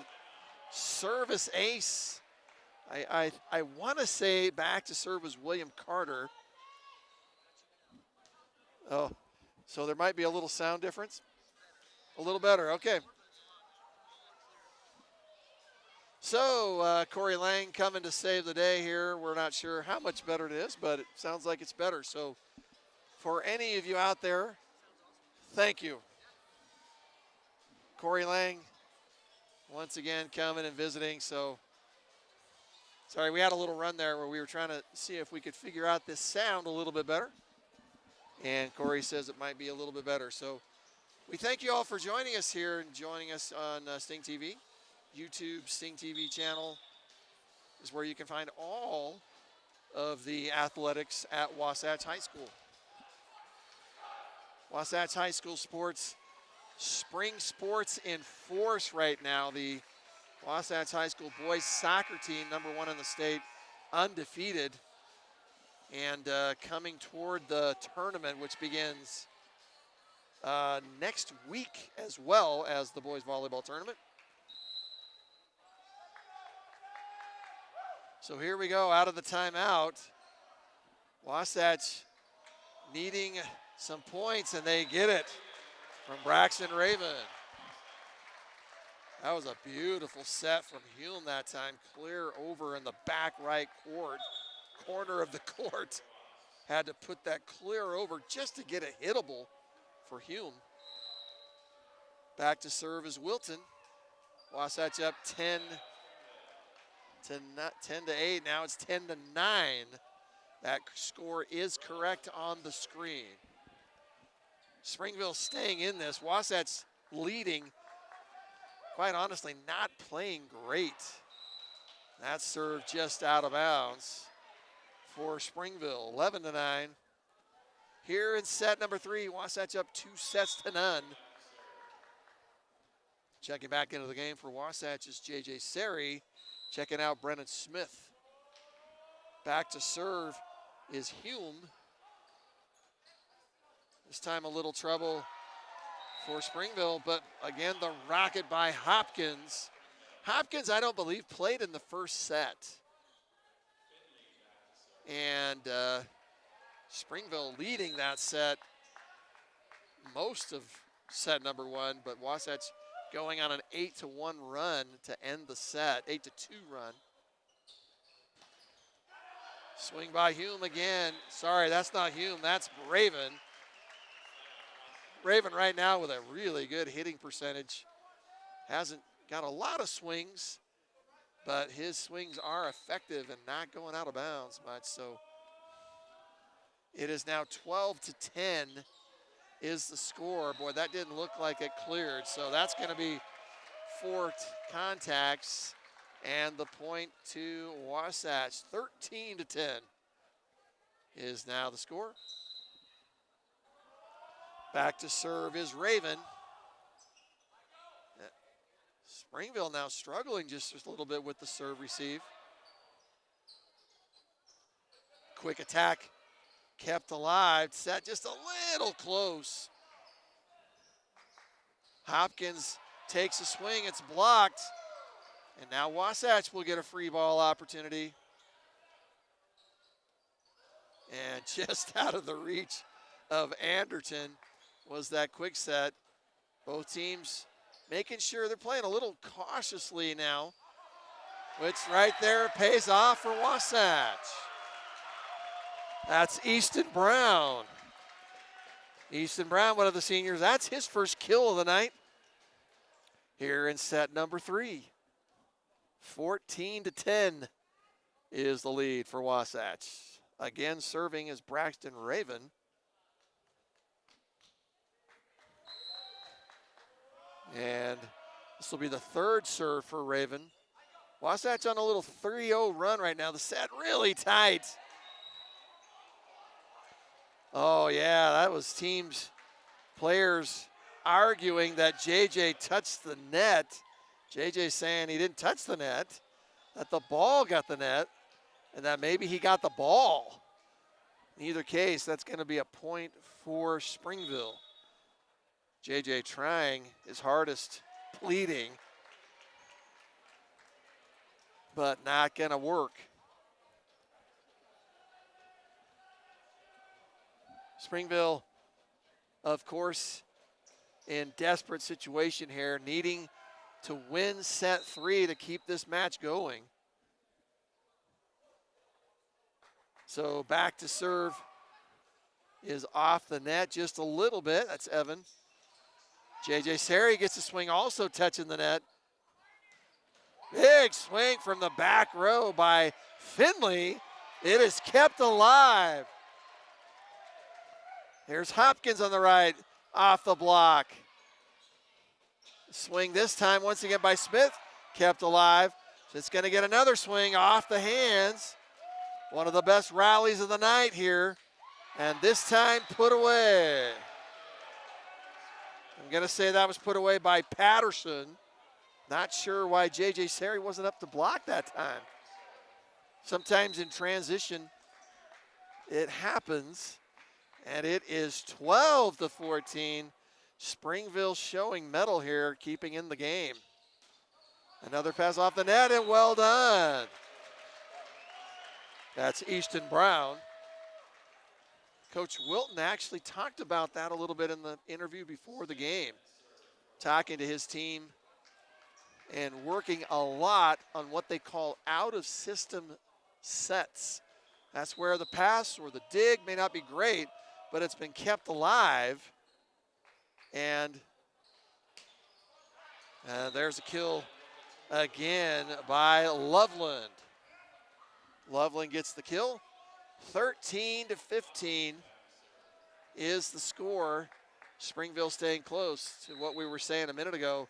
service ace. I want to say back to serve was William Carter. Oh. So there might be a little sound difference. A little better, okay. So Corey Lang coming to save the day here. We're not sure how much better it is, but it sounds like it's better. So for any of you out there, thank you. Corey Lang, once again, coming and visiting. So sorry, we had a little run there where we were trying to see if we could figure out this sound a little bit better. And Corey says it might be a little bit better. So we thank you all for joining us here and joining us on Sting TV. YouTube Sting TV channel is where you can find all of the athletics at Wasatch High School. Wasatch High School sports, spring sports in force right now. The Wasatch High School boys soccer team, #1 in the state, undefeated. And coming toward the tournament, which begins next week, as well as the boys volleyball tournament. So here we go, out of the timeout. Wasatch needing some points, and they get it from Braxton Raven. That was a beautiful set from Hume that time, clear over in the back right corner of the court. Had to put that clear over just to get a hittable for Hume. Back to serve is Wilton. Wasatch up 10-8. Now it's 10-9. That score is correct on the screen. Springville staying in this. Wasatch leading. Quite honestly, not playing great. That serve just out of bounds for Springville, 11-9. Here in set number 3, Wasatch up 2-0. Checking back into the game for Wasatch is J.J. Seri. Checking out Brennan Smith. Back to serve is Hume. This time a little trouble for Springville, but again, the rocket by Hopkins. Hopkins, I don't believe, played in the first set. And Springville leading that set most of set number one, but Wasatch going on an 8-1 run to end the set, 8-2 run. Swing by Hume again. Sorry, that's not Hume, that's Raven. Raven right now with a really good hitting percentage. Hasn't got a lot of swings, but his swings are effective and not going out of bounds much. So it is now 12-10 is the score. Boy, that didn't look like it cleared. So that's going to be 4 contacts and the point to Wasatch. 13-10 is now the score. Back to serve is Raven. Springville now struggling just a little bit with the serve receive. Quick attack kept alive, set just a little close. Hopkins takes a swing, it's blocked. And now Wasatch will get a free ball opportunity. And just out of the reach of Anderton was that quick set. Both teams making sure they're playing a little cautiously now, which right there pays off for Wasatch. That's Easton Brown. Easton Brown, one of the seniors, that's his first kill of the night here in set number 3. 14-10 is the lead for Wasatch. Again, serving is Braxton Raven. And this will be the third serve for Raven. Wasatch on a little 3-0 run right now. The set really tight. Oh, yeah, that was players arguing that JJ touched the net. JJ saying he didn't touch the net, that the ball got the net, and that maybe he got the ball. In either case, that's going to be a point for Springville. JJ trying his hardest, pleading, but not going to work. Springville, of course, in desperate situation here, needing to win set 3 to keep this match going. So back to serve is off the net just a little bit. That's Evan. JJ Sari gets a swing, also touching the net. Big swing from the back row by Finley. It is kept alive. Here's Hopkins on the right, off the block. Swing this time once again by Smith, kept alive. Just going to get another swing off the hands. One of the best rallies of the night here, and this time put away. I'm going to say that was put away by Patterson. Not sure why JJ Sari wasn't up to block that time. Sometimes in transition, it happens, and it is 12-14. Springville showing mettle here, keeping in the game. Another pass off the net, and well done. That's Easton Brown. Coach Wilton actually talked about that a little bit in the interview before the game, talking to his team and working a lot on what they call out-of-system sets. That's where the pass or the dig may not be great, but it's been kept alive. And there's a kill again by Loveland. Loveland gets the kill. 13-15 is the score. Springville staying close to what we were saying a minute ago.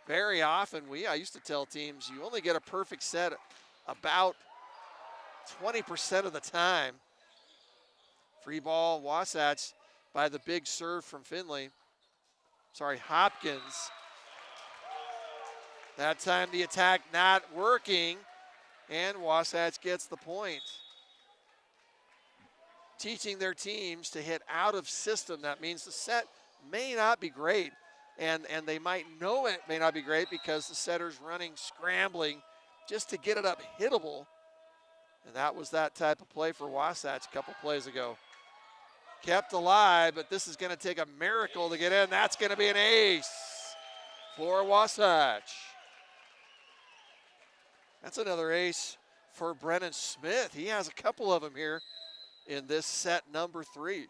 Very often, I used to tell teams, you only get a perfect set about 20% of the time. Free ball, Wasatch by the big serve from Hopkins. That time the attack not working, and Wasatch gets the point. Teaching their teams to hit out of system. That means the set may not be great, and they might know it may not be great because the setter's running, scrambling just to get it up hittable. And that was that type of play for Wasatch a couple plays ago. Kept alive, but this is going to take a miracle to get in. That's going to be an ace for Wasatch. That's another ace for Brennan Smith. He has a couple of them here in this set number 3.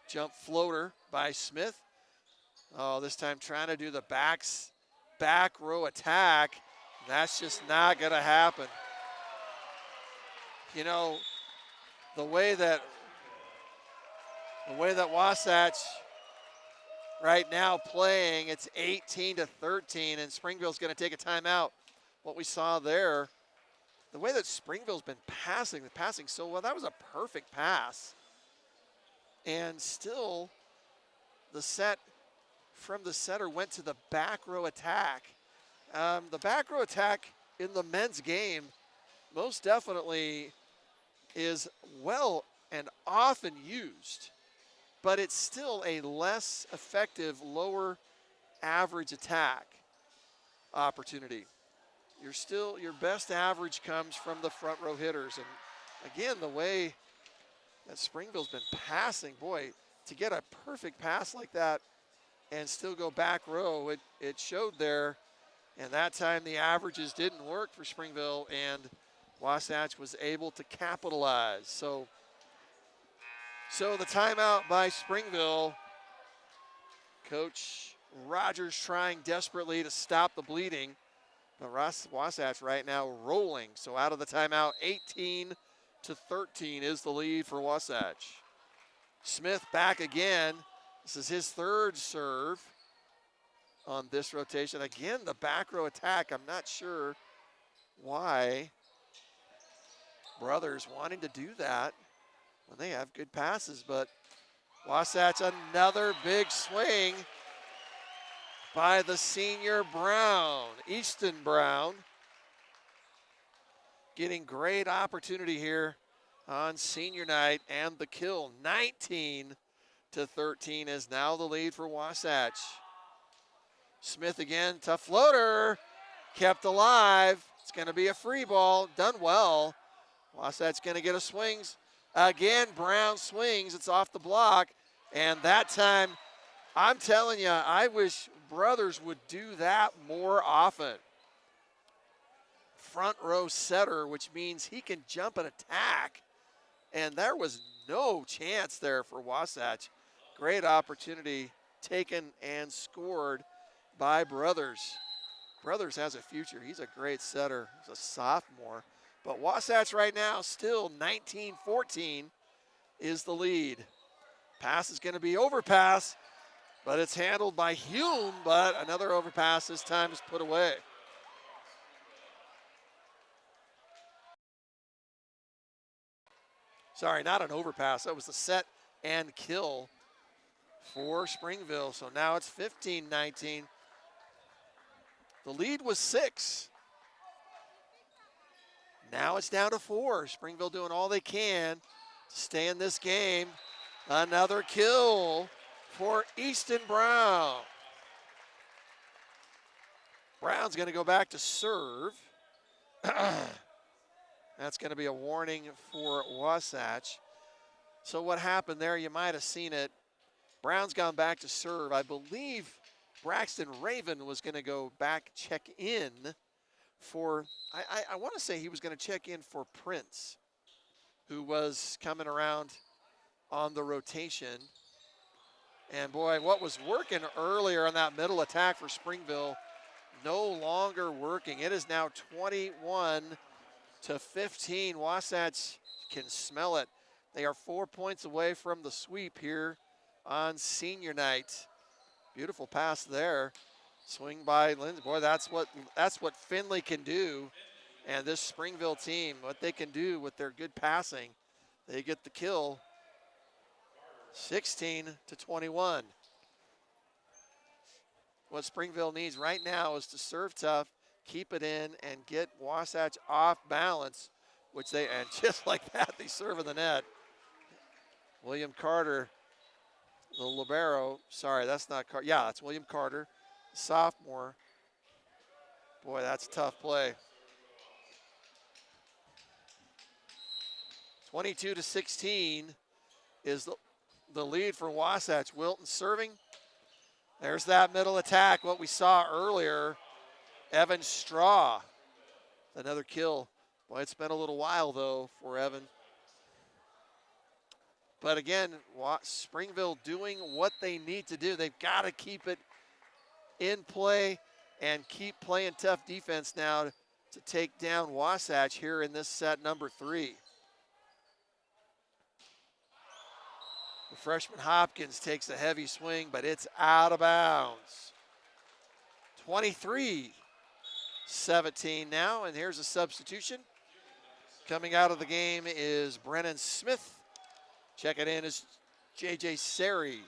Jump floater by Smith. Oh, this time trying to do the back row attack. That's just not going to happen. You know, the way that Wasatch right now playing, it's 18-13, and Springville's going to take a timeout. What we saw there, the way that Springville's been passing so well, that was a perfect pass. And still, the set from the setter went to the back row attack. The back row attack in the men's game most definitely is well and often used, but it's still a less effective, lower average attack opportunity. Your best average comes from the front row hitters. And again, the way that Springville's been passing, boy, to get a perfect pass like that and still go back row, it showed there. And that time the averages didn't work for Springville, and Wasatch was able to capitalize. So the timeout by Springville. Coach Rogers trying desperately to stop the bleeding, but Wasatch right now rolling. So out of the timeout, 18-13 is the lead for Wasatch. Smith back again. This is his third serve on this rotation. Again, the back row attack. I'm not sure why Brothers wanting to do that when they have good passes, but Wasatch, another big swing by the senior Brown, Easton Brown, getting great opportunity here on senior night, and the kill. 19-13 is now the lead for Wasatch. Smith again, tough floater, kept alive. It's going to be a free ball, done well. Wasatch going to get a swings. Again, Brown swings, it's off the block, and that time, I'm telling you, I wish Brothers would do that more often. Front row setter, which means he can jump and attack, and there was no chance there for Wasatch. Great opportunity taken and scored by Brothers. Brothers has a future. He's a great setter. He's a sophomore. But Wasatch right now still 19-14 is the lead. Pass is going to be overpass, but it's handled by Hume, but another overpass this time is put away. Sorry, not an overpass. That was the set and kill for Springville. So now it's 15-19. The lead was 6. Now it's down to 4. Springville doing all they can to stay in this game. Another kill for Easton Brown. Brown's going to go back to serve. That's going to be a warning for Wasatch. So what happened there, you might have seen it. Brown's gone back to serve. I believe Braxton Raven was going to go back check in for, I want to say he was going to check in for Prince, who was coming around on the rotation. And boy, what was working earlier on that middle attack for Springville, no longer working. It is now 21-15. Wasatch can smell it. They are 4 points away from the sweep here on senior night. Beautiful pass there. Swing by Lindsay. Boy, that's what Findlay can do. And this Springville team, what they can do with their good passing, they get the kill. 16-21. What Springville needs right now is to serve tough, keep it in, and get Wasatch off balance, which they, and just like that, they serve in the net. William Carter, the libero, sorry, that's not Carter. Yeah, that's William Carter, sophomore. Boy, that's a tough play. 22-16 is the lead for Wasatch. Wilton serving. There's that middle attack, what we saw earlier. Evan Straw, another kill. Boy, it's been a little while, though, for Evan. But again, Springville doing what they need to do. They've got to keep it in play and keep playing tough defense now to take down Wasatch here in this set number 3. The freshman Hopkins takes a heavy swing, but it's out of bounds. 23-17 now, and here's a substitution. Coming out of the game is Brennan Smith. Checking in is J.J. Seri.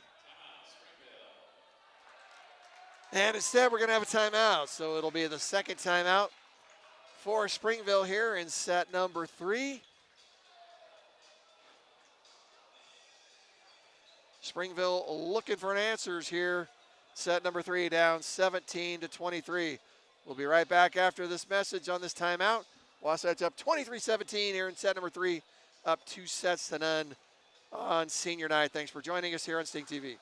And instead, we're going to have a timeout, so it'll be the second timeout for Springville here in set number 3. Springville looking for answers here. Set number 3 down 17-23. We'll be right back after this message on this timeout. Wasatch up 23-17 here in set number 3, up 2-0 on senior night. Thanks for joining us here on Sting TV.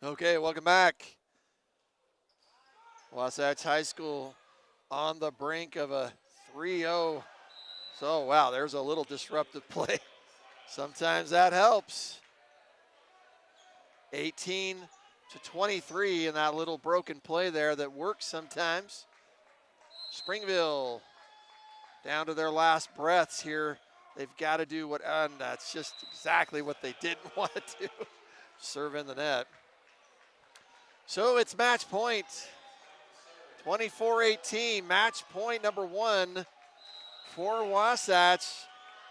Okay, welcome back. Wasatch High School on the brink of a 3-0. So, wow, there's a little disruptive play. Sometimes that helps. 18-23 in that little broken play there that works sometimes. Springville down to their last breaths here. They've got to do what, and that's just exactly what they didn't want to do. Serve in the net. So it's match point. 24-18, match point number 1 for Wasatch.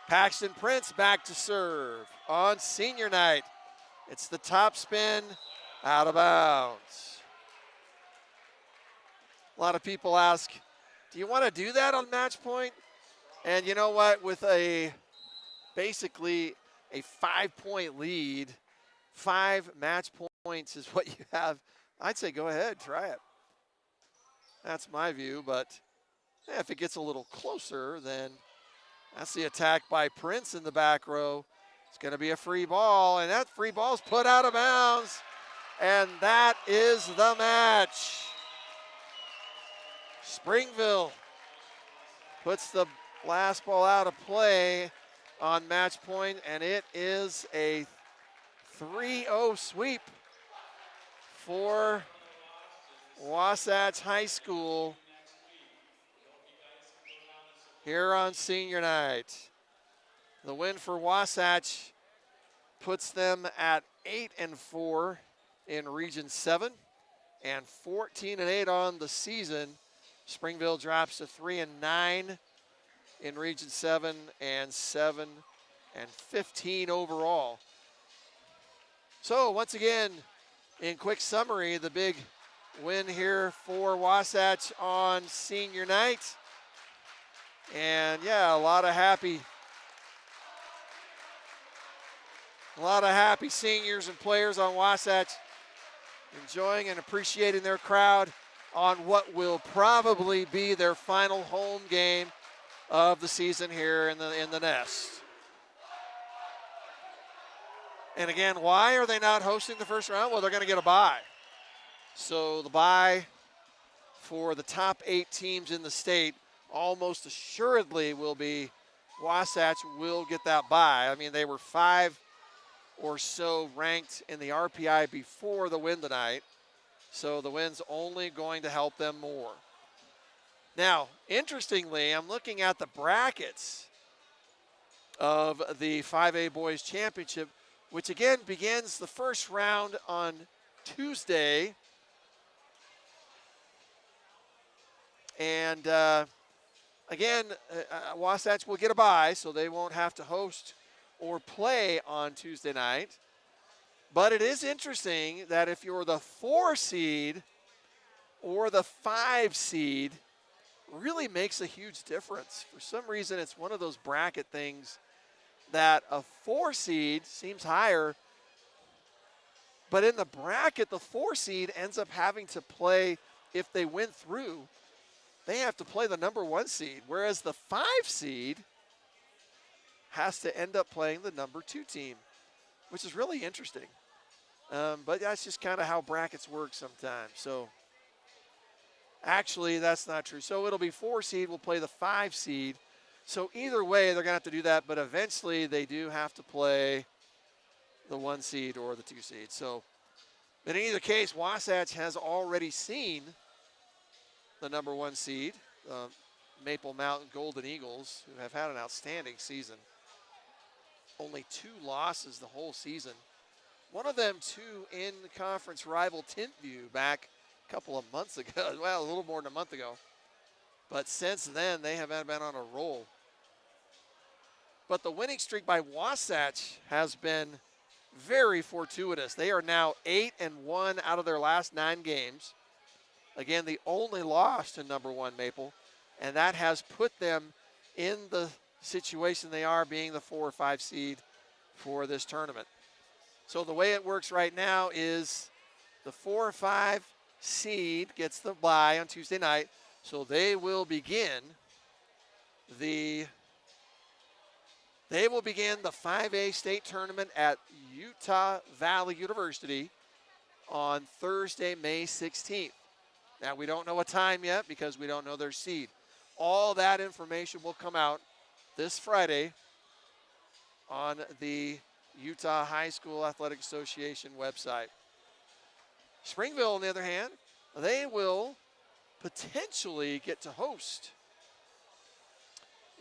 Paxton Prince back to serve on senior night. It's the top spin, out of bounds. A lot of people ask, do you want to do that on match point? And you know what, with basically a 5-point lead, 5 match points is what you have. I'd say go ahead, try it. That's my view, but if it gets a little closer, then that's the attack by Prince in the back row. It's going to be a free ball, and that free ball's put out of bounds, and that is the match. Springville puts the last ball out of play on match point, and it is a 3-0 sweep for Wasatch High School here on senior night. The win for Wasatch puts them at 8-4 in Region 7 and 14-8 on the season. Springville drops to 3-9 in Region 7 and 7-15 overall. So once again, in quick summary, the big win here for Wasatch on senior night. And yeah, a lot of happy seniors and players on Wasatch, enjoying and appreciating their crowd on what will probably be their final home game of the season here in the Nest. And again, why are they not hosting the first round? Well, they're going to get a bye. So the bye for the top 8 teams in the state almost assuredly will be Wasatch will get that bye. I mean, they were 5 or so ranked in the RPI before the win tonight. So the win's only going to help them more. Now, interestingly, I'm looking at the brackets of the 5A Boys Championship, which again begins the first round on Tuesday. And again, Wasatch will get a bye, so they won't have to host or play on Tuesday night. But it is interesting that if you're the 4 seed or the 5 seed, really makes a huge difference. For some reason, it's one of those bracket things that a 4 seed seems higher, but in the bracket, the 4 seed ends up having to play, if they win through, they have to play the number 1 seed, whereas the 5 seed has to end up playing the number 2 team, which is really interesting. But that's just kind of how brackets work sometimes. So actually, that's not true. So it'll be 4 seed will play the 5 seed. So either way, they're going to have to do that, but eventually they do have to play the 1 seed or the 2 seed. So in either case, Wasatch has already seen the number 1 seed, Maple Mountain Golden Eagles, who have had an outstanding season. Only 2 losses the whole season. One of them to in-conference rival Tintview back a couple of months ago. Well, a little more than a month ago. But since then, they have been on a roll. But the winning streak by Wasatch has been very fortuitous. They are now 8-1 out of their last 9 games. Again, the only loss to number 1 Maple, and that has put them in the situation they are, being the 4 or 5 seed for this tournament. So the way it works right now is the 4 or 5 seed gets the bye on Tuesday night, so they will begin the 5A state tournament at Utah Valley University on Thursday, May 16th. Now, we don't know a time yet because we don't know their seed. All that information will come out this Friday on the Utah High School Athletic Association website. Springville, on the other hand, they will potentially get to host.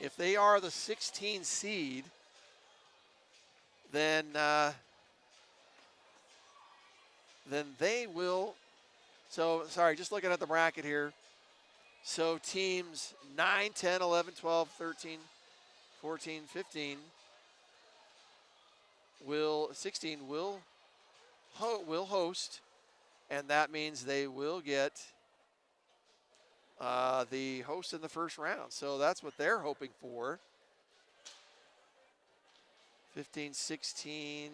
If they are the 16 seed, then they will. So, sorry, just looking at the bracket here. So teams 9, 10, 11, 12, 13, 14, 15 16 will host, and that means they will get the host in the first round. So that's what they're hoping for. 15, 16.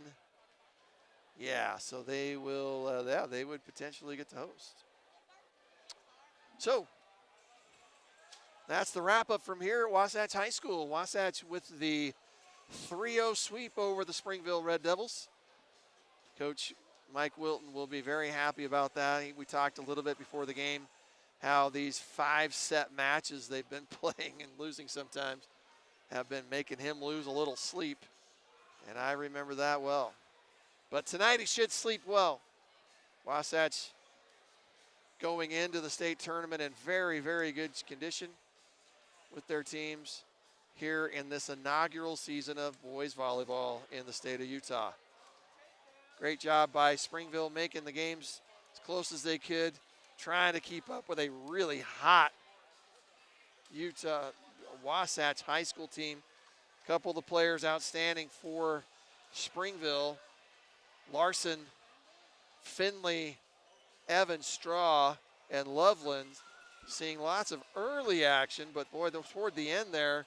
Yeah, so they will, they would potentially get to host. So that's the wrap up from here at Wasatch High School. Wasatch with the 3-0 sweep over the Springville Red Devils. Coach Mike Wilton will be very happy about that. We talked a little bit before the game how these 5-set matches they've been playing and losing sometimes have been making him lose a little sleep. And I remember that well. But tonight he should sleep well. Wasatch going into the state tournament in very, very good condition with their teams here in this inaugural season of boys volleyball in the state of Utah. Great job by Springville making the games as close as they could, trying to keep up with a really hot Utah Wasatch High School team. A couple of the players outstanding for Springville: Larson, Finley, Evans, Straw, and Loveland. Seeing lots of early action, but boy, toward the end there,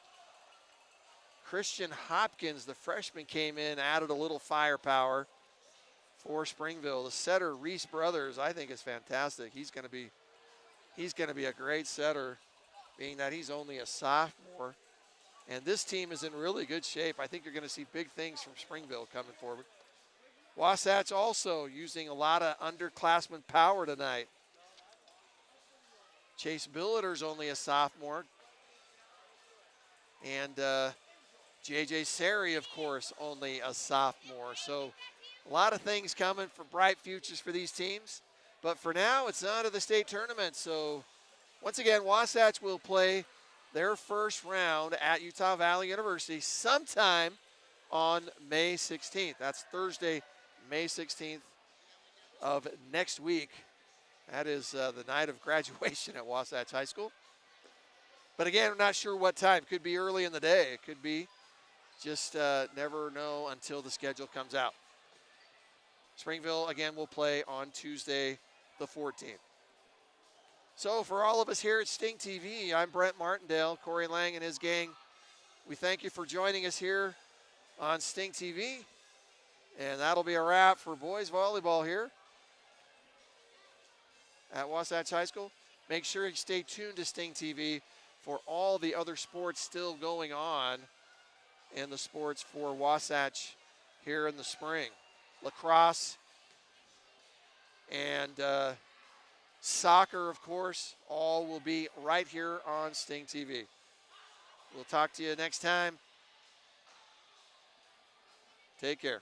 Christian Hopkins, the freshman, came in, added a little firepower for Springville. The setter, Reese Brothers, I think is fantastic. He's going to be a great setter, being that he's only a sophomore. And this team is in really good shape. I think you're going to see big things from Springville coming forward. Wasatch also using a lot of underclassmen power tonight. Chase Billiter's only a sophomore. And J.J. Sari, of course, only a sophomore. So a lot of things coming for bright futures for these teams. But for now, it's on to the state tournament. So Once again, Wasatch will play their first round at Utah Valley University sometime on May 16th. That's Thursday, May 16th of next week. That is the night of graduation at Wasatch High School. But again, I'm not sure what time. Could be early in the day. It could be. Just never know until the schedule comes out. Springville, again, will play on Tuesday the 14th. So for all of us here at Sting TV, I'm Brent Martindale, Corey Lang and his gang. We thank you for joining us here on Sting TV. And that'll be a wrap for boys volleyball here at Wasatch High School. Make sure you stay tuned to Sting TV for all the other sports still going on in the sports for Wasatch here in the spring. Lacrosse and soccer, of course, all will be right here on Sting TV. We'll talk to you next time. Take care.